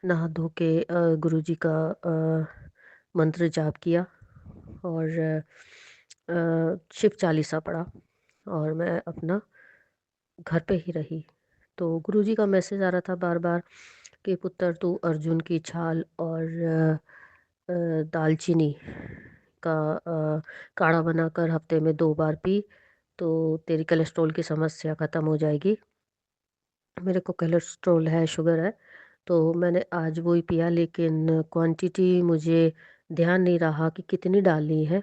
नहा धो के गुरुजी का मंत्र जाप किया और शिव चालीसा पढ़ा और मैं अपना घर पे ही रही। तो गुरुजी का मैसेज आ रहा था बार बार कि पुत्र, तू अर्जुन की छाल और दालचीनी का काढ़ा बनाकर हफ्ते में 2 बार पी, तो तेरी कोलेस्ट्रॉल की समस्या ख़त्म हो जाएगी। मेरे को कोलेस्ट्रॉल है, शुगर है, तो मैंने आज वो ही पिया, लेकिन क्वांटिटी मुझे ध्यान नहीं रहा कि कितनी डालनी है।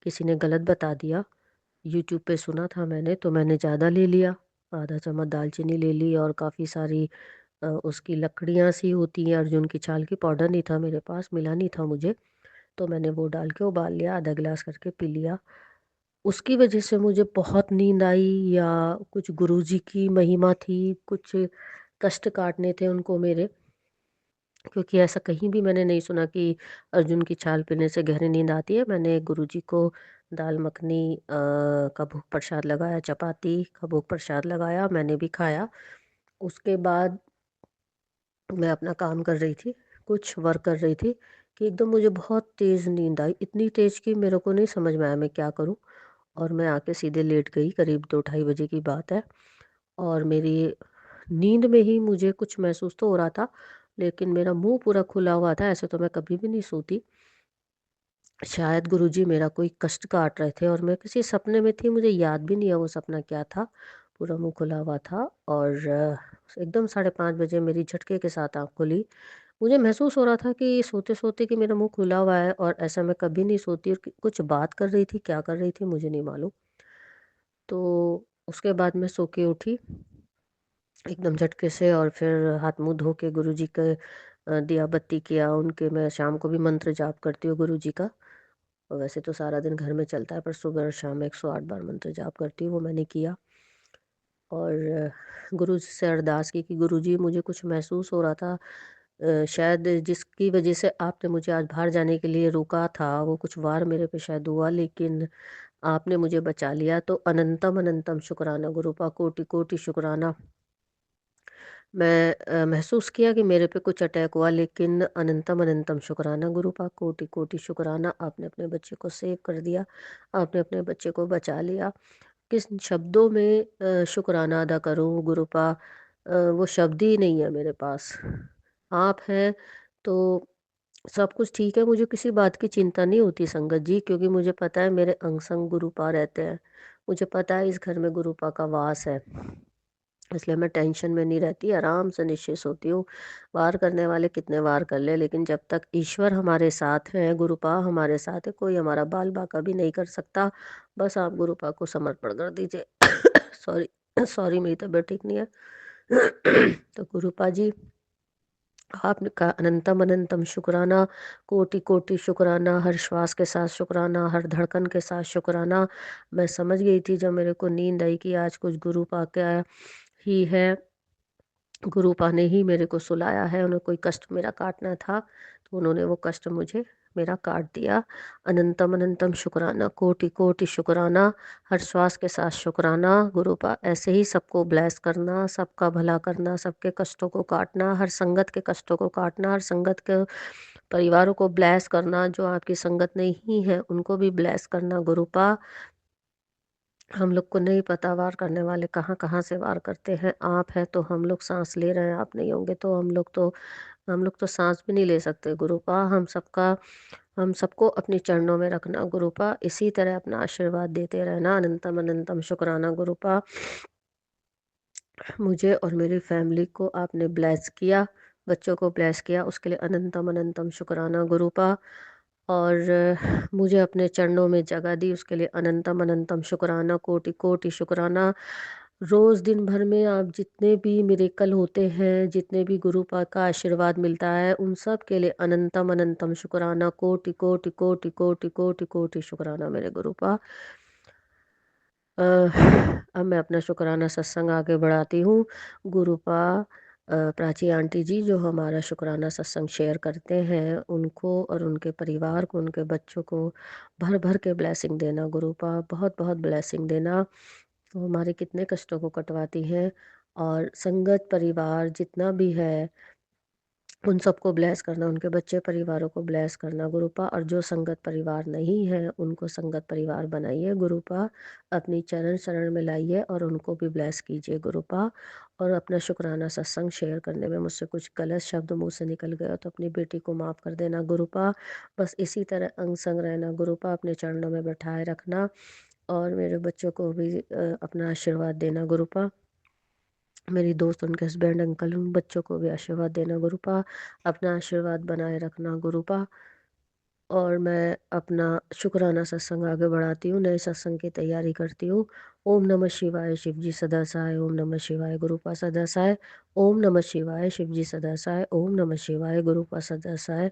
किसी ने गलत बता दिया, यूट्यूब पे सुना था मैंने, तो मैंने ज़्यादा ले लिया। आधा चम्मच दालचीनी ले ली और काफ़ी सारी उसकी लकड़ियाँ सी होती हैं अर्जुन की छाल की, पाउडर नहीं था मेरे पास, मिला नहीं था मुझे, तो मैंने वो डाल के उबाल लिया, आधा गिलास करके पी लिया। उसकी वजह से मुझे बहुत नींद आई, या कुछ गुरुजी की महिमा थी, कुछ कष्ट काटने थे उनको मेरे, क्योंकि ऐसा कहीं भी मैंने नहीं सुना कि अर्जुन की छाल पीने से गहरी नींद आती है। मैंने गुरुजी को दाल मखनी का भोग प्रसाद लगाया, चपाती का भोग प्रसाद लगाया, मैंने भी खाया। उसके बाद मैं अपना काम कर रही थी, कुछ वर्क कर रही थी, कि एकदम मुझे बहुत तेज़ नींद आई, इतनी तेज़ कि मेरे को नहीं समझ में आया मैं क्या करूं, और मैं आके सीधे लेट गई। करीब 2-2:30 बजे की बात है, और मेरी नींद में ही मुझे कुछ महसूस तो हो रहा था, लेकिन मेरा मुंह पूरा खुला हुआ था। ऐसे तो मैं कभी भी नहीं सोती। शायद गुरुजी मेरा कोई कष्ट काट रहे थे, और मैं किसी सपने में थी, मुझे याद भी नहीं है वो सपना क्या था। पूरा मुंह खुला हुआ था और एकदम 5:30 बजे मेरी झटके के साथ आँख खुली। मुझे महसूस हो रहा था कि सोते-सोते कि मेरा मुंह खुला हुआ है, और ऐसा मैं कभी नहीं सोती, और कुछ बात कर रही थी, क्या कर रही थी मुझे नहीं मालूम। तो उसके बाद मैं सो के उठी एकदम झटके से, और फिर हाथ मुंह धो के गुरुजी के दिया बत्ती किया उनके। मैं शाम को भी मंत्र जाप करती हूँ गुरुजी का, और वैसे तो सारा दिन घर में चलता है, पर सुबह और शाम में 108 बार मंत्र जाप करती हूँ, वो मैंने किया। और गुरु से अरदास की कि गुरुजी, मुझे कुछ महसूस हो रहा था, शायद जिसकी वजह से आपने मुझे आज बाहर जाने के लिए रोका था, वो कुछ वार मेरे पे शायद हुआ, लेकिन आपने मुझे बचा लिया, तो अनंतम अनंतम शुक्राना गुरुपा, कोटि कोटि शुक्राना। मैं महसूस किया कि मेरे पे कुछ अटैक हुआ, लेकिन अनंतम अनंतम शुक्राना गुरुपा, कोटि कोटि शुक्राना, आपने अपने बच्चे को सेव कर दिया, आपने अपने बच्चे को बचा लिया। किस शब्दों में शुक्राना अदा करूं गुरुपा, वो शब्द ही नहीं है मेरे पास। आप हैं तो सब कुछ ठीक है, मुझे किसी बात की चिंता नहीं होती संगत जी, क्योंकि मुझे पता है मेरे अंग संग गुरुपा रहते हैं। मुझे पता है इस घर में गुरुपा का वास है, इसलिए मैं टेंशन में नहीं रहती, आराम से निश्चित होती हूँ। वार करने वाले कितने वार कर ले, लेकिन जब तक ईश्वर हमारे साथ है, गुरुपा हमारे साथ है, कोई हमारा बाल बाका भी नहीं कर सकता। बस आप गुरुपा को समर्पण कर दीजिए। सॉरी, सॉरी, मेरी तबीयत ठीक नहीं है। तो गुरुपा जी, आपका अनंतम अनंतम शुक्राना, कोटि कोटि शुक्राना, हर श्वास के साथ शुक्राना, हर धड़कन के साथ शुक्राना। मैं समझ गई थी जब मेरे को नींद आई कि आज कुछ गुरुपा का ही है, गुरुपा ने ही मेरे को सुलाया है, उन्हें कोई कष्ट मेरा काटना था, तो उन्होंने वो कष्ट मुझे मेरा काट दिया। अनंतम अनंतम शुक्राना, कोटि कोटि शुक्राना, हर श्वास के साथ शुक्राना गुरुपा। ऐसे ही सबको ब्लेस करना, सबका भला करना, सबके कष्टों को काटना, हर संगत के कष्टों को काटना, हर संगत के परिवारों को ब्लेस करना, जो आपकी संगत नहीं है उनको भी ब्लेस करना गुरुपा। हम लोग को नहीं पता वार करने वाले कहाँ कहाँ से वार करते हैं। आप है तो हम लोग सांस ले रहे हैं, आप नहीं होंगे तो हम लोग तो सांस भी नहीं ले सकते गुरुपा। हम सबको अपने चरणों में रखना गुरुपा। इसी तरह अपना आशीर्वाद देते रहना। अनंतम अनंतम शुक्राना गुरुपा। मुझे और मेरी फैमिली को आपने ब्लेस किया, बच्चों को ब्लेस किया, उसके लिए अनंतम अनंतम शुक्राना गुरुपा। और मुझे अपने चरणों में जगह दी, उसके लिए अनंतम अनंतम शुक्राना, कोटि कोटि शुक्राना। रोज़ दिन भर में आप जितने भी मिरेकल होते हैं, जितने भी गुरुपा का आशीर्वाद मिलता है, उन सब के लिए अनंतम अनंतम शुक्राना, कोटि कोटि कोटि कोटि कोटि कोटि शुक्राना मेरे गुरुपा। अब मैं अपना शुक्राना सत्संग आगे बढ़ाती हूँ। गुरुपा प्राची आंटी जी जो हमारा शुक्राना सत्संग शेयर करते हैं, उनको और उनके परिवार को, उनके बच्चों को भर भर के ब्लेसिंग देना गुरुपा, बहुत बहुत ब्लेसिंग देना। वो हमारे कितने कष्टों को कटवाती हैं। और संगत परिवार जितना भी है उन सबको ब्लेस करना, उनके बच्चे परिवारों को ब्लेस करना गुरुपा। और जो संगत परिवार नहीं है उनको संगत परिवार बनाइए गुरुपा, अपनी चरण शरण में लाइए और उनको भी ब्लेस कीजिए गुरुपा। और अपना शुक्राना सत्संग शेयर करने में मुझसे कुछ गलत शब्द मुंह से निकल गया तो अपनी बेटी को माफ़ कर देना गुरुपा। बस इसी तरह अंग संग रहना गुरुपा, अपने चरणों में बैठाए रखना और मेरे बच्चों को भी अपना आशीर्वाद देना गुरुपा। मेरी दोस्त, उनके हस्बैंड, अंकल, उन बच्चों को भी आशीर्वाद देना गुरुपा, अपना आशीर्वाद बनाए रखना गुरुपा। और मैं अपना शुक्राना सत्संग आगे बढ़ाती हूँ, नए सत्संग की तैयारी करती हूँ। ओम नमः शिवाय, शिव जी सदा सहाय। ओम नमः शिवाय, गुरुपा सदा सहाय। ओम नमः शिवाय, शिव जी सदा सहाय। ओम नमः शिवाय, गुरुपा सदा सहाय।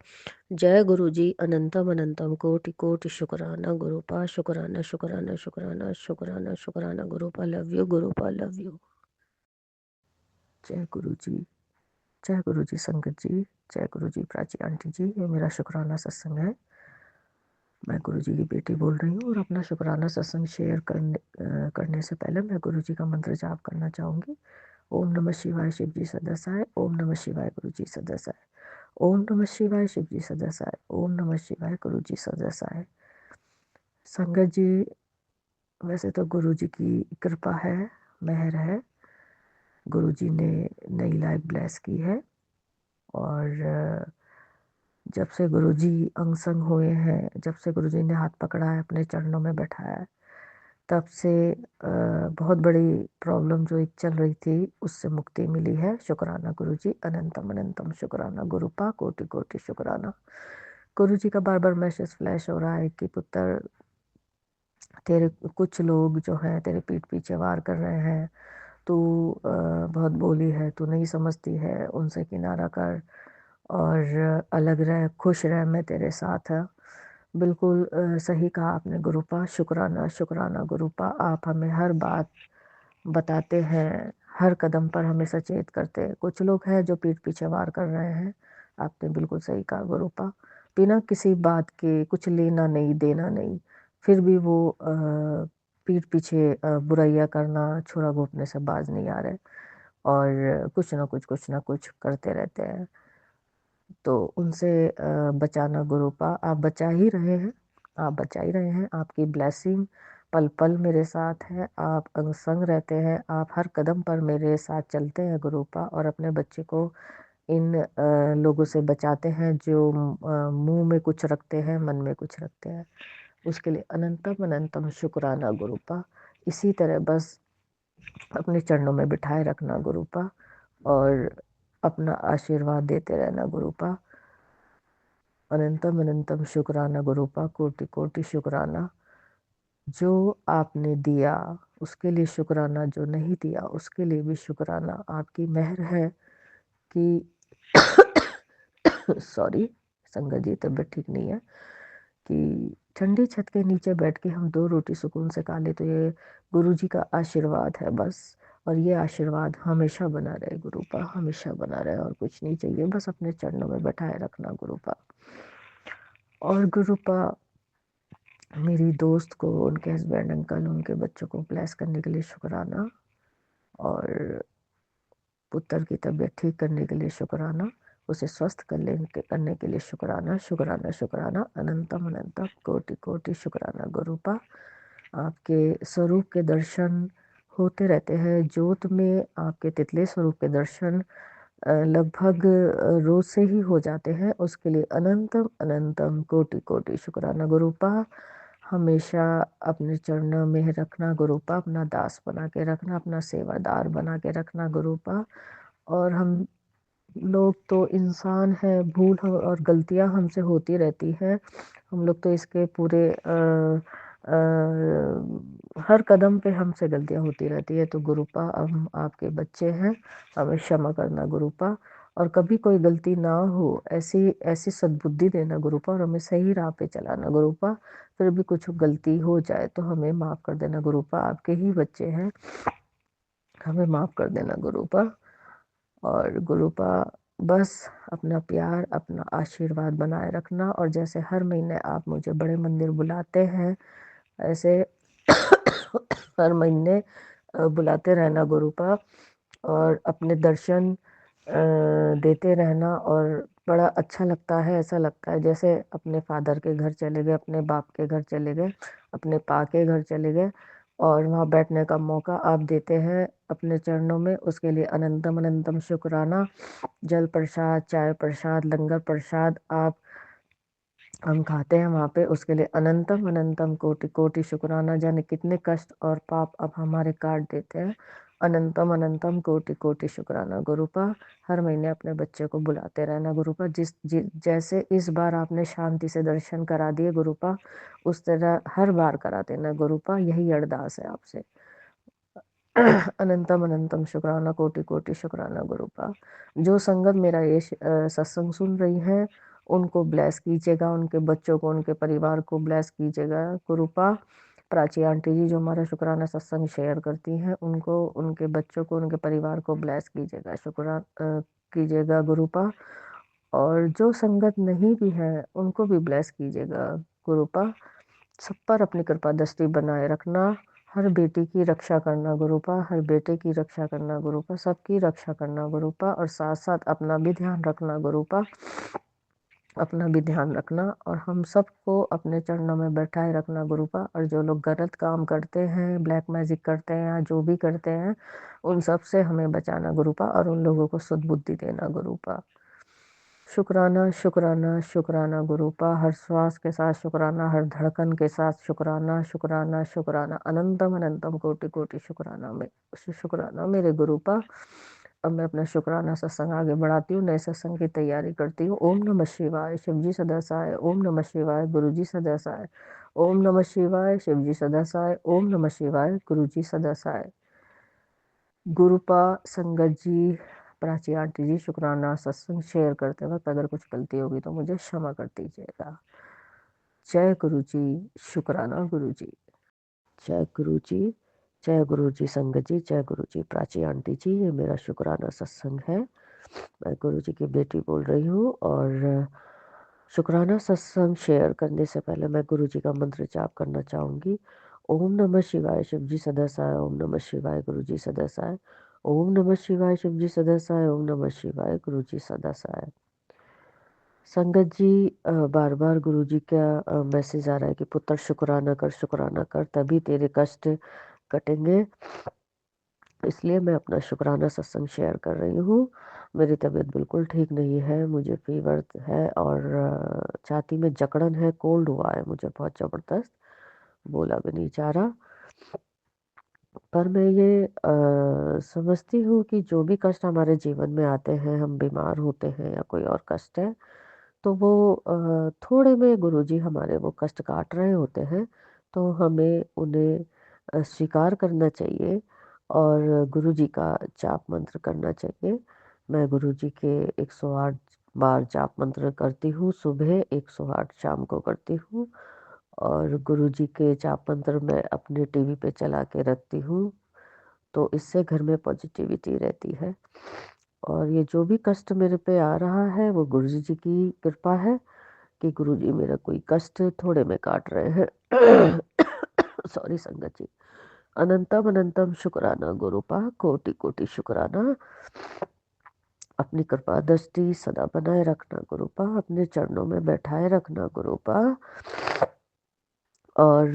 जय गुरु जी, अनंतम अनंतम कोटि कोटि शुक्राना गुरुपा। शुक्राना शुक्राना शुक्राना शुक्राना शुक्राना गुरुपा। लव यू गुरुपा, लव यू। जय गुरु जी, जय गुरु जी संगत जी, जय गुरु जी प्राची आंटी जी। ये मेरा शुक्राना सत्संग है। मैं गुरु जी की बेटी बोल रही हूँ और अपना शुक्राना सत्संग शेयर करने से पहले मैं गुरु जी का मंत्र जाप करना चाहूँगी। ओम नमः शिवाय, शिव जी सदा सहाय। ओम नमः शिवाय, गुरु जी सदा सहाय। ओम नमः शिवाय, शिव जी सदा सहाय। ओम नमः शिवाय, गुरु जी सदा सहाय। संगत जी, वैसे तो गुरु जी की कृपा है, मेहर है, गुरु जी ने नई लाइफ ब्लेस की है। और जब से गुरुजी अंग संग हुए हैं, जब से गुरुजी ने हाथ पकड़ा है, अपने चरणों में बैठाया है, तब से बहुत बड़ी प्रॉब्लम जो एक चल रही थी उससे मुक्ति मिली है। शुक्राना गुरुजी, अनंतम अनंतम शुक्राना गुरुपा, कोटि कोटि शुक्राना। गुरुजी का बार बार मैसेज फ्लैश हो रहा है कि पुत्र, तेरे कुछ लोग जो हैं तेरे पीठ पीछे वार कर रहे हैं, तू बहुत बोली है, तू नहीं समझती है, उनसे किनारा कर और अलग रह, खुश रह, मैं तेरे साथ है। बिल्कुल सही कहा आपने गुरुपा। शुक्राना शुक्राना गुरुपा, आप हमें हर बात बताते हैं, हर कदम पर हमें सचेत करते हैं। कुछ लोग हैं जो पीठ पीछे वार कर रहे हैं, आपने बिल्कुल सही कहा गुरुपा। बिना किसी बात के, कुछ लेना नहीं देना नहीं, फिर भी वो पीठ पीछे बुराइयां करना, छुरा घोंपने से बाज नहीं आ रहे और कुछ ना कुछ करते रहते हैं। तो उनसे बचाना गुरुपा, आप बचा ही रहे हैं, आप बचा ही रहे हैं। आपकी ब्लेसिंग पल पल मेरे साथ है, आप अंग संग रहते हैं, आप हर कदम पर मेरे साथ चलते हैं गुरुपा और अपने बच्चे को इन लोगों से बचाते हैं जो मुंह में कुछ रखते हैं, मन में कुछ रखते हैं। उसके लिए अनंतम अनंतम शुक्राना गुरुपा। इसी तरह बस अपने चरणों में बिठाए रखना गुरुपा और अपना आशीर्वाद देते रहना गुरुपा। अनंतम अनंतम शुक्राना गुरुपा, कोटि कोटि शुक्राना। जो आपने दिया उसके लिए शुक्राना, जो नहीं दिया उसके लिए भी शुक्राना। आपकी मेहर है कि सॉरी संगत जी, तबीयत ठीक नहीं है, कि ठंडी छत के नीचे बैठ के हम 2 रोटी सुकून से खा ले, तो ये गुरु जी का आशीर्वाद है बस। और ये आशीर्वाद हमेशा बना रहे गुरुपा, हमेशा बना रहे, और कुछ नहीं चाहिए, बस अपने चरणों में बैठाए रखना गुरुपा। और गुरुपा मेरी दोस्त को, उनके हस्बैंड, अंकल, उनके बच्चों को ब्लेस करने के लिए शुक्राना, और पुत्र की तबीयत ठीक करने के लिए शुक्राना, उसे स्वस्थ करने के लिए शुक्राना, शुक्राना, शुक्राना, अनंतम अनंतम कोटि कोटि शुक्राना गुरुपा। आपके स्वरूप के दर्शन होते रहते हैं, ज्योत में आपके तितले स्वरूप के दर्शन लगभग रोज से ही हो जाते हैं, उसके लिए अनंतम अनंतम कोटि कोटि शुक्राना गुरुपा। हमेशा अपने चरणों में रखना गुरुपा, अपना दास बना के रखना, अपना सेवादार बना के रखना गुरुपा। और हम लोग तो इंसान हैं, भूल और गलतियां हमसे होती रहती हैं, हम लोग तो इसके पूरे हर कदम पे हमसे गलतियां होती रहती है, तो गुरुपा हम आपके बच्चे हैं, हमें क्षमा करना गुरुपा, और कभी कोई गलती ना हो ऐसी ऐसी सद्बुद्धि देना गुरुपा, और हमें सही राह पे चलाना गुरुपा। फिर भी कुछ गलती हो जाए तो हमें माफ़ कर देना गुरुपा, आपके ही बच्चे हैं, हमें माफ़ कर देना गुरुपा। और गुरुपा बस अपना प्यार, अपना आशीर्वाद बनाए रखना, और जैसे हर महीने आप मुझे बड़े मंदिर बुलाते हैं, ऐसे हर महीने बुलाते रहना गुरुपा, और अपने दर्शन देते रहना, और बड़ा अच्छा लगता है, ऐसा लगता है जैसे अपने फादर के घर चले गए, अपने बाप के घर चले गए, अपने पा के घर चले गए, और वहाँ बैठने का मौका आप देते हैं अपने चरणों में, उसके लिए अनंतम अनंतम शुक्राना। जल प्रसाद, चाय प्रसाद, लंगर प्रसाद आप हम खाते हैं वहाँ पे, उसके लिए अनंतम अनंतम कोटि कोटि शुक्राना। जाने कितने कष्ट और पाप अब हमारे काट देते हैं, अनंतम अनंतम कोटि कोटि शुक्राना गुरुपा। हर महीने अपने बच्चे को बुलाते रहना गुरुपा, जैसे इस बार आपने शांति से दर्शन करा दिए गुरुपा, उस तरह हर बार करा देना गुरुपा, यही अरदास है आपसे। अनंतम अनंतम शुक्राना, कोटि कोटि शुक्राना गुरुपा। जो संगत मेरा ये सत्संग सुन रही है, उनको ब्लेस कीजिएगा, उनके बच्चों को, उनके परिवार को ब्लेस कीजिएगा गुरुपा। प्राची आंटी जी जो हमारा शुक्राना सत्संग शेयर करती हैं, उनको, उनके बच्चों को, उनके परिवार को ब्लेस कीजिएगा, कीजिएगा गुरुपा। और जो संगत नहीं भी है उनको भी ब्लेस कीजिएगा गुरुपा। सब पर अपनी कृपा दृष्टि बनाए रखना, हर बेटी की रक्षा करना गुरुपा, हर बेटे की रक्षा करना गुरुपा, सबकी रक्षा करना गुरुपा, और साथ साथ अपना भी ध्यान रखना गुरुपा, अपना भी ध्यान रखना, और हम सबको अपने चरणों में बैठाए रखना गुरुपा। और जो लोग गलत काम करते हैं, ब्लैक मैजिक करते हैं, या जो भी करते हैं, उन सब से हमें बचाना गुरुपा, और उन लोगों को सद्बुद्धि देना गुरुपा। शुक्राना शुक्राना शुक्राना गुरुपा, हर श्वास के साथ शुक्राना, हर धड़कन के साथ शुक्राना, शुक्राना शुक्राना, अनंतम अनंतम कोटि कोटि शुक्राना में शुक्राना मेरे गुरुपा। अब मैं अपना शुक्राना सत्संग आगे बढ़ाती हूँ, नए सत्संग की तैयारी करती हूँ। ओम नमः शिवाय, शिवजी सदा सहाय, ओम नमः शिवाय, गुरुजी सदा सहाय, ओम नमः शिवाय, शिवजी सदा सहाय, ओम नमः शिवाय, गुरुजी सदा सहाय। गुरुपा, संगत जी, प्राची आंटी जी, शुक्राना सत्संग शेयर करते वक्त अगर कुछ गलती होगी तो मुझे क्षमा कर दीजिएगा। जय गुरु जी, शुक्राना गुरु जी। जय गुरु जी, जय गुरु जी संगत जी, जय गुरु जी प्राची आंटी जी। ये मेरा शुक्राना सत्संग है, मैं गुरु जी की बेटी बोल रही हूँ। और शुक्राना सत्संग शेयर करने से पहले मैं गुरु जी का मंत्र जाप करना चाहूँगी। ओम नमः शिवाय, शिव जी सदा सहाय, ओम नमः शिवाय, गुरु जी सदा सहाय, ओम नमः शिवाय, शिव जी सदा सहाय, ओम नमः शिवाय, गुरु जी सदा सहाय। संगत जी, बार बार गुरु जी का मैसेज आ रहा है कि पुत्र शुक्राना कर, शुक्राना कर, तभी तेरे कष्ट कटेंगे। इसलिए मैं अपना शुक्राना सत्संग शेयर कर रही हूँ। मेरी तबीयत बिल्कुल ठीक नहीं है, मुझे फीवर है, और छाती में जकड़न है, कोल्ड हुआ है मुझे बहुत ज़बरदस्त, बोला भी नहीं जा रहा। पर मैं ये समझती हूँ कि जो भी कष्ट हमारे जीवन में आते हैं, हम बीमार होते हैं या कोई और कष्ट है, तो वो थोड़े में गुरुजी हमारे वो कष्ट काट रहे होते हैं, तो हमें उन्हें स्वीकार करना चाहिए, और गुरुजी का जाप मंत्र करना चाहिए। मैं गुरुजी के 108 बार जाप मंत्र करती हूँ, सुबह 108 शाम को करती हूँ, और गुरुजी के जाप मंत्र मैं अपने टीवी पे चला के रखती हूँ, तो इससे घर में पॉजिटिविटी रहती है। और ये जो भी कष्ट मेरे पे आ रहा है वो गुरु जी की कृपा है, कि गुरुजी मेरा कोई कष्ट थोड़े में काट रहे हैं। सॉरी संगत जी। अनंतम अनंतम शुक्राना गुरुपा, कोटि कोटि शुक्राना। अपनी कृपा दृष्टि सदा बनाए रखना गुरुपा, अपने चरणों में बैठाए रखना गुरुपा। और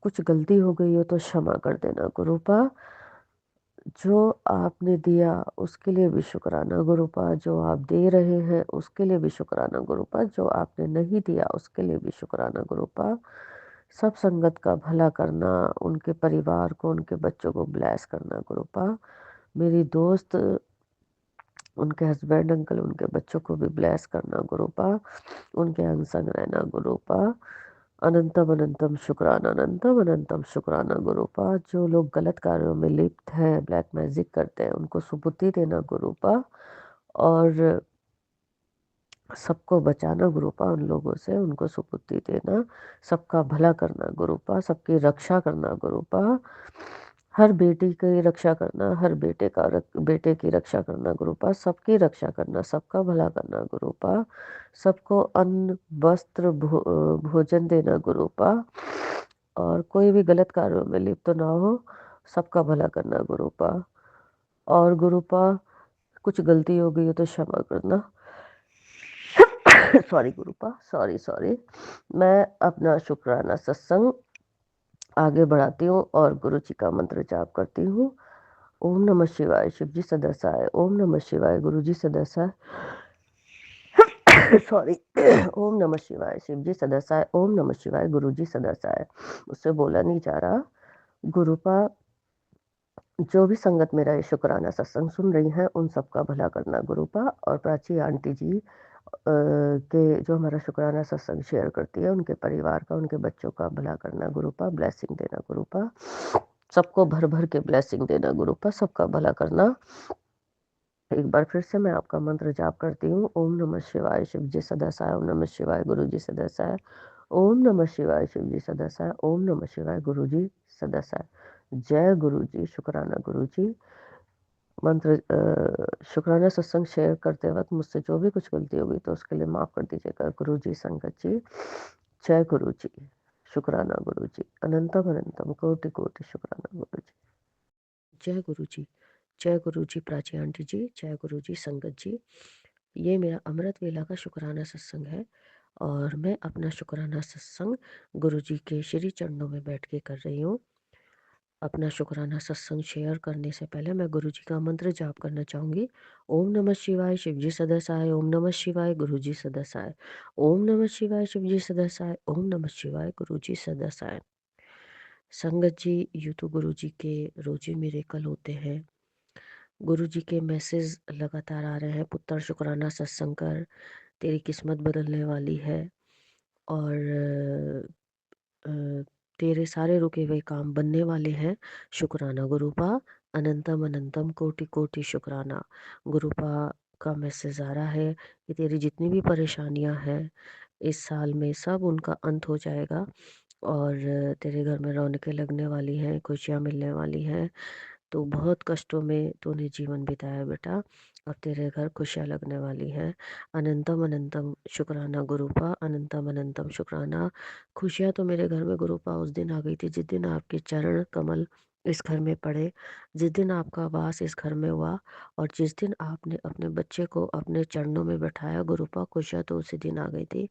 कुछ गलती हो गई हो तो क्षमा कर देना गुरुपा। जो आपने दिया उसके लिए भी शुक्राना गुरुपा, जो आप दे रहे हैं उसके लिए भी शुक्राना गुरुपा, जो आपने नहीं दिया उसके लिए भी शुक्राना गुरुपा। सब संगत का भला करना, उनके परिवार को, उनके बच्चों को ब्लेस करना गुरुपा। मेरी दोस्त, उनके हस्बैंड अंकल, उनके बच्चों को भी ब्लेस करना गुरुपा, उनके अंग संग रहना गुरुपा। अनंतम अनंतम शुक्राना, अनंतम अनंतम शुक्राना गुरुपा। जो लोग गलत कार्यों में लिप्त हैं, ब्लैक मैजिक करते हैं, उनको सुबुद्धि देना गुरुपा। और सबको बचाना गुरुपा उन लोगों से, उनको सुबुद्धि देना। सबका भला करना गुरुपा, सबकी रक्षा करना गुरुपा। हर बेटी की रक्षा करना, हर बेटे की रक्षा करना गुरुपा। सबकी रक्षा करना, सबका भला करना गुरुपा। सबको अन्न वस्त्र भोजन देना गुरुपा। और कोई भी गलत कार्यों में लिप्त ना हो, सबका भला करना गुरुपा। और गुरुपा कुछ गलती हो गई हो तो क्षमा करना। Sorry गुरुपा, sorry sorry. मैं अपना शुक्राना सत्संग आगे बढ़ाती हूँ और गुरु जी का मंत्र जाप करती हूँ। ओम नमः शिवाय, शिव जी सदसाय। ओम नमः शिवाय, गुरु जी सदसाय। सॉरी। ओम नमः शिवाय, शिव जी सदसाय। ओम नमः शिवाय, गुरु जी सदसाय। उससे बोला नहीं जा रहा। गुरुपा, जो भी संगत मेरा ये शुक्राना सत्संग सुन रही हैं उन सबका भला करना गुरुपा। और प्राची आंटी जी के जो हमारा शुक्राना सत्संग शेयर करती है, उनके परिवार का, उनके बच्चों का भला करना गुरुपा, ब्लेसिंग देना गुरुपा। सबको भर भर के ब्लेसिंग देना गुरुपा, सबका भला करना। एक बार फिर से मैं आपका मंत्र जाप करती हूँ। ओम नमः शिवाय, शिव जी सदसाय। ओम नमः शिवाय, गुरु जी सदसाय। ओम नमः शिवाय, शिव जी सदसाय। ओम नमः शिवाय, गुरु जी सदसाय। जय गुरु जी, शुक्राना गुरु जी। मंत्र शुक्राना सत्संग शेयर करते वक्त मुझसे जो भी कुछ गलती होगी तो उसके लिए माफ़ कर दीजिएगा गुरु जी, संगत जी। जय गुरु जी, शुक्राना गुरु जी। अनंतम अनंतम कोटि कोटि शुक्राना गुरु जी। जय गुरु जी, जय गुरु जी प्राची आंटी जी, जय गुरु जी संगत जी। ये मेरा अमृत वेला का शुक्राना सत्संग है और मैं अपना शुक्राना सत्संग गुरु जी के श्री चरणों में बैठ के कर रही हूँ। अपना शुक्राना सत्संग शेयर करने से पहले मैं गुरु जी का मंत्र जाप करना चाहूँगी। ओम नमः शिवाय, शिव जी सदसाय। ओम नमः शिवाय, गुरु जी सदसाय। ओम नमः शिवाय, शिव जी सदसाय। ओम नमः शिवाय, गुरु जी सदसाय। संगत जी, यूँ तो गुरु जी के रोज ही मिरेकल होते हैं। गुरु जी के मैसेज लगातार आ रहे हैं, पुत्र शुक्राना सत्संग कर, तेरी किस्मत बदलने वाली है। और अ, तेरे सारे रुके हुए काम बनने वाले हैं। शुक्राना गुरुपा, अनंतम अनंतम कोटि कोटि शुक्राना। गुरुपा का मैसेज आ रहा है कि तेरी जितनी भी परेशानियां हैं इस साल में सब उनका अंत हो जाएगा और तेरे घर में रौनकें लगने वाली हैं, खुशियां मिलने वाली हैं। तो बहुत कष्टों में तूने जीवन बिताया बेटा, अब तेरे घर खुशियाँ लगने वाली हैं। अनंतम अनंतम शुक्राना गुरुपा, अनंतम अनंतम शुक्राना। खुशियाँ तो मेरे घर में गुरुपा उस दिन आ गई थी जिस दिन आपके चरण कमल इस घर में पड़े, जिस दिन आपका वास इस घर में हुआ और जिस दिन आपने अपने बच्चे को अपने चरणों में बैठाया गुरुपा, खुशियाँ तो उसी दिन आ गई थी।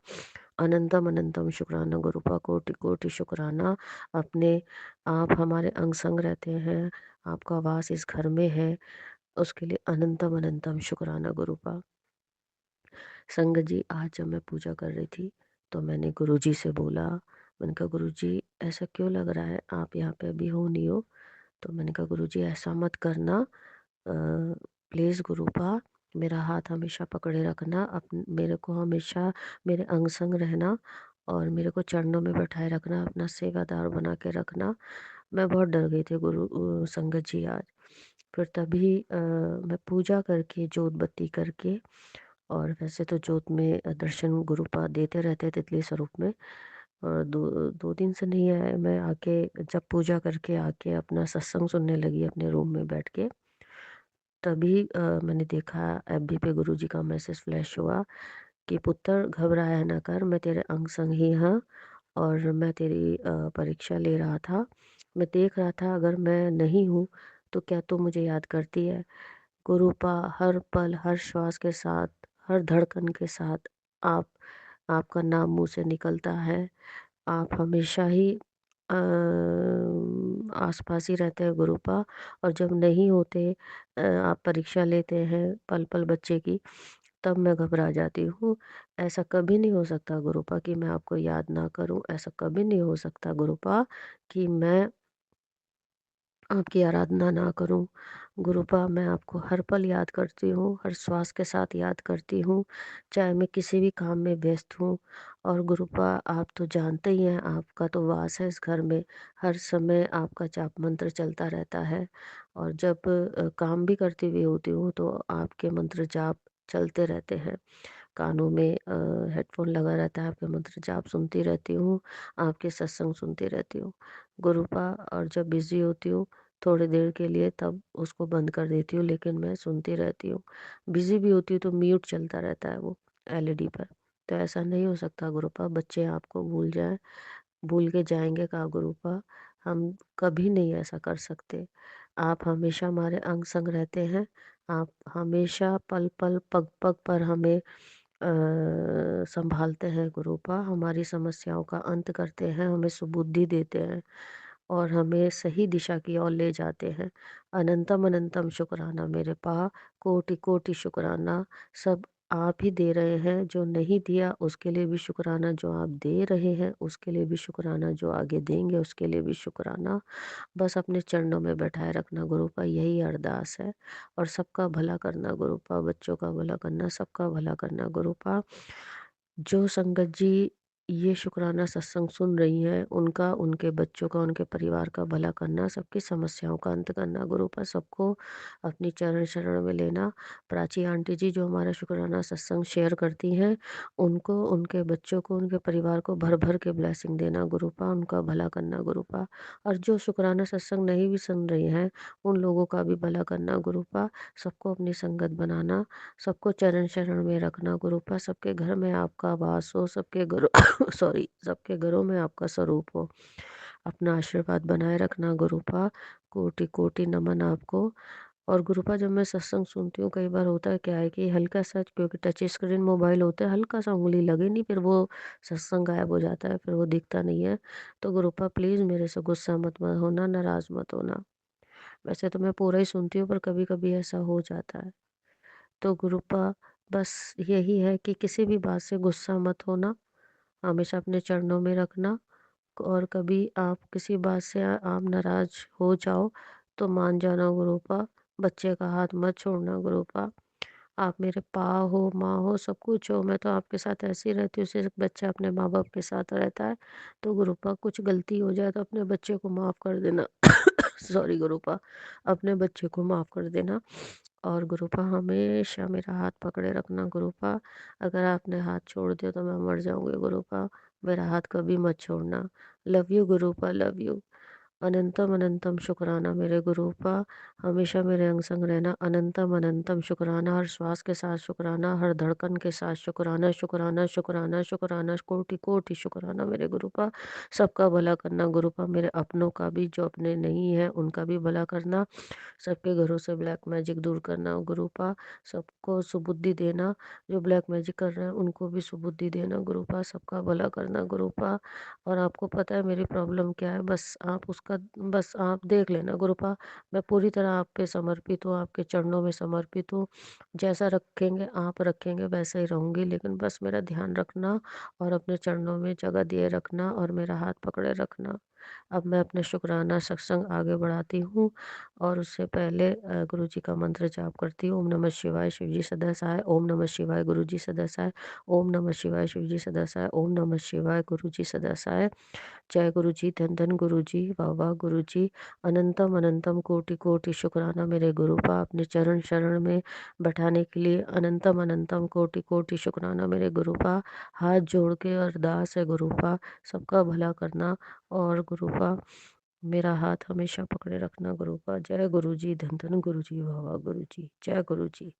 अनंतम अनंतम शुक्राना गुरुपा, कोटि कोटि शुक्राना। अपने आप हमारे अंग संग रहते हैं, आपका वास इस घर में है, उसके लिए अनंतम अनंतम शुक्राना गुरुपा। संगत जी, आज जब मैं पूजा कर रही थी तो मैंने गुरुजी से बोला, मैंने कहा गुरुजी ऐसा क्यों लग रहा है, आप यहाँ पे अभी हो नहीं हो? तो मैंने कहा गुरुजी ऐसा मत करना, प्लीज़ गुरुपा मेरा हाथ हमेशा पकड़े रखना, मेरे को हमेशा मेरे अंग संग रहना और मेरे को चरणों में बैठाए रखना, अपना सेवादार बना के रखना। मैं बहुत डर गई थी संगत जी आज। फिर तभी मैं पूजा करके जोत बत्ती करके, और वैसे तो जोत में दर्शन गुरुपा देते रहते तितली स्वरूप में, और दो दो दिन से नहीं आए। मैं आके जब पूजा करके आके अपना सत्संग सुनने लगी अपने रूम में बैठ के, तभी मैंने देखा एफबी पे गुरुजी का मैसेज फ्लैश हुआ कि पुत्र घबराया ना कर, मैं तेरे अंग संग ही हाँ, और मैं तेरी परीक्षा ले रहा था। मैं देख रहा था अगर मैं नहीं हूँ तो क्या तू मुझे याद करती है? गुरूपा हर पल, हर श्वास के साथ, हर धड़कन के साथ आप आपका नाम मुँह से निकलता है। आप हमेशा ही आस-पास ही रहते हैं गुरूपा, और जब नहीं होते, आप परीक्षा लेते हैं पल-पल बच्चे की, तब मैं घबरा जाती हूँ। ऐसा कभी नहीं हो सकता गुरूपा कि मैं आपको याद ना करूँ, ऐसा कभी नहीं हो सकता गुरूपा कि मैं आपकी आराधना ना करूं। गुरुपा मैं आपको हर पल याद करती हूँ, हर श्वास के साथ याद करती हूँ, चाहे मैं किसी भी काम में व्यस्त हूँ। और गुरुपा आप तो जानते ही हैं, आपका तो वास है इस घर में, हर समय आपका जाप मंत्र चलता रहता है। और जब काम भी करती हुई होती हूँ तो आपके मंत्र जाप चलते रहते हैं। कानों में हेडफ़ोन लगा रहता है, आपके मंत्र जाप सुनती रहती हूँ, आपके सत्संग सुनती रहती हूँ। गुरूपा और जब बिज़ी होती हूँ, थोड़ी देर के लिए तब उसको बंद कर देती हूँ, लेकिन मैं सुनती रहती हूँ। बिज़ी भी होती हूँ तो म्यूट चलता रहता है वो एलईडी पर। तो ऐसा नहीं हो सकता गुरूपा, बच्चे आपको भूल जाएँ, भूल के जाएँगे कहाँ गुरूपा? हम कभी नहीं ऐसा कर सकते। आप हमेशा हमारे अंग-संग रहते हैं, आप हमेशा पल-पल, पग-पग पर हमें सँभालते हैं गुरूपा, हमारी समस्याओं का अंत करते हैं, हमें सुबुद्धि देते हैं और हमें सही दिशा की ओर ले जाते हैं। अनंतम अनंतम शुक्राना मेरे पा, कोटि-कोटि शुक्राना, सब आप ही दे रहे हैं, जो नहीं दिया उसके लिए भी शुक्राना, जो आप दे रहे हैं उसके लिए भी शुक्राना, जो आगे देंगे उसके लिए भी शुक्राना। बस अपने चरणों में बैठाए रखना गुरूपा, यही अरदास है। और सबका भला करना गुरूपा, बच्चों का भला करना, सबका भला करना गुरूपा। जो संगत जी ये शुक्राना सत्संग सुन रही हैं, उनका, उनके बच्चों का, उनके परिवार का भला करना, सबकी समस्याओं का अंत करना गुरूपा, सबको अपनी चरण शरण में लेना। प्राची आंटी जी जो हमारा शुक्राना सत्संग शेयर करती हैं, उनको, उनके बच्चों को, उनके परिवार को भर-भर के ब्लेसिंग देना गुरूपा, उनका भला करना गुरूपा। और जो शुक्राना सत्संग नहीं भी सुन रही हैं, उन लोगों का भी भला करना गुरूपा, सबको अपनी संगत बनाना, सबको चरण शरण में रखना गुरूपा, सबके घर में आपका वास हो, सबके घरों सॉरी, सबके घरों में आपका स्वरूप हो। अपना आशीर्वाद बनाए रखना गुरूपा, कोटि-कोटि नमन आपको। और गुरूपा जब मैं सत्संग सुनती हूँ, कई बार होता है क्या है कि हल्का-सा, क्योंकि टच स्क्रीन मोबाइल होता है, हल्का-सा उँगली लगे नहीं, फिर वो सत्संग गायब हो जाता है, फिर वो दिखता नहीं है। तो गुरूपा प्लीज़ मेरे से गुस्सा मत होना, नाराज़ मत होना। वैसे तो मैं पूरा ही सुनती हूँ, पर कभी-कभी ऐसा हो जाता है। तो गुरूपा बस यही है कि किसी भी बात से गुस्सा मत होना, हमेशा अपने चरणों में रखना। और कभी आप किसी बात से आप नाराज़ हो जाओ तो मान जाना गुरूपा, बच्चे का हाथ मत छोड़ना गुरूपा। आप मेरे पा हो, माँ हो, सब कुछ हो, मैं तो आपके साथ ऐसे ही रहती हूँ जैसे बच्चा अपने माँ-बाप के साथ रहता है। तो गुरूपा कुछ गलती हो जाए तो अपने बच्चे को माफ़ कर देना। सॉरी गुरूपा, अपने बच्चे को माफ़ कर देना। और गुरूपा हमेशा मेरा हाथ पकड़े रखना गुरूपा, अगर आपने हाथ छोड़ दिया तो मैं मर जाऊँगी गुरूपा, मेरा हाथ कभी मत छोड़ना। लव यू गुरूपा, लव यू। अनंतम अनंतम शुक्राना मेरे गुरूपा, हमेशा मेरे अंग संग रहना। अनंतम अनंतम शुक्राना, हर श्वास के साथ शुक्राना, हर धड़कन के साथ शुक्राना, शुक्राना, शुक्राना, शुक्राना, कोटि कोटि शुक्राना मेरे गुरूपा। सबका भला करना गुरूपा, मेरे अपनों का भी, जो अपने नहीं है उनका भी भला करना। सबके घरों से ब्लैक मैजिक दूर करना गुरूपा, सबको सुबुद्धि देना, जो ब्लैक मैजिक कर रहे हैं उनको भी सुबुद्धि देना गुरूपा, सबका भला करना गुरूपा। और आपको पता है मेरी प्रॉब्लम क्या है, बस आप देख लेना गुरूपा, मैं पूरी तरह आप पे समर्पित हूँ, आपके चरणों में समर्पित हूँ। जैसा रखेंगे आप रखेंगे वैसा ही रहूँगी, लेकिन बस मेरा ध्यान रखना और अपने चरणों में जगह दिए रखना और मेरा हाथ पकड़े रखना। अब मैं अपने शुक्राना सत्संग आगे बढ़ाती हूँ और उससे पहले गुरु जी का मंत्र जाप करती हूँ। ओम नमः शिवाय, शिव जी सदा सहाय। ओम नमः शिवाय, गुरु जी सदा सहाय। ओम नमः शिवाय, शिव जी सदा सहाय। ओम नमः शिवाय, गुरु जी सदा सहाय। जय गुरु जी, धन धन गुरु जी, वाह वाह गुरु जी। अनंतम अनंतम कोटि कोटि शुक्राना मेरे गुरूपा, अपने चरण शरण में बैठाने के लिए अनंतम अनंतम कोटि कोटि शुक्राना मेरे गुरूपा। हाथ जोड़ के अरदास है गुरूपा, सबका भला करना। और गुरूपा मेरा हाथ हमेशा पकड़े रखना गुरूपा। जय गुरु जी, धन धन गुरु जी, वाह वाह गुरु जी, जय गुरु जी।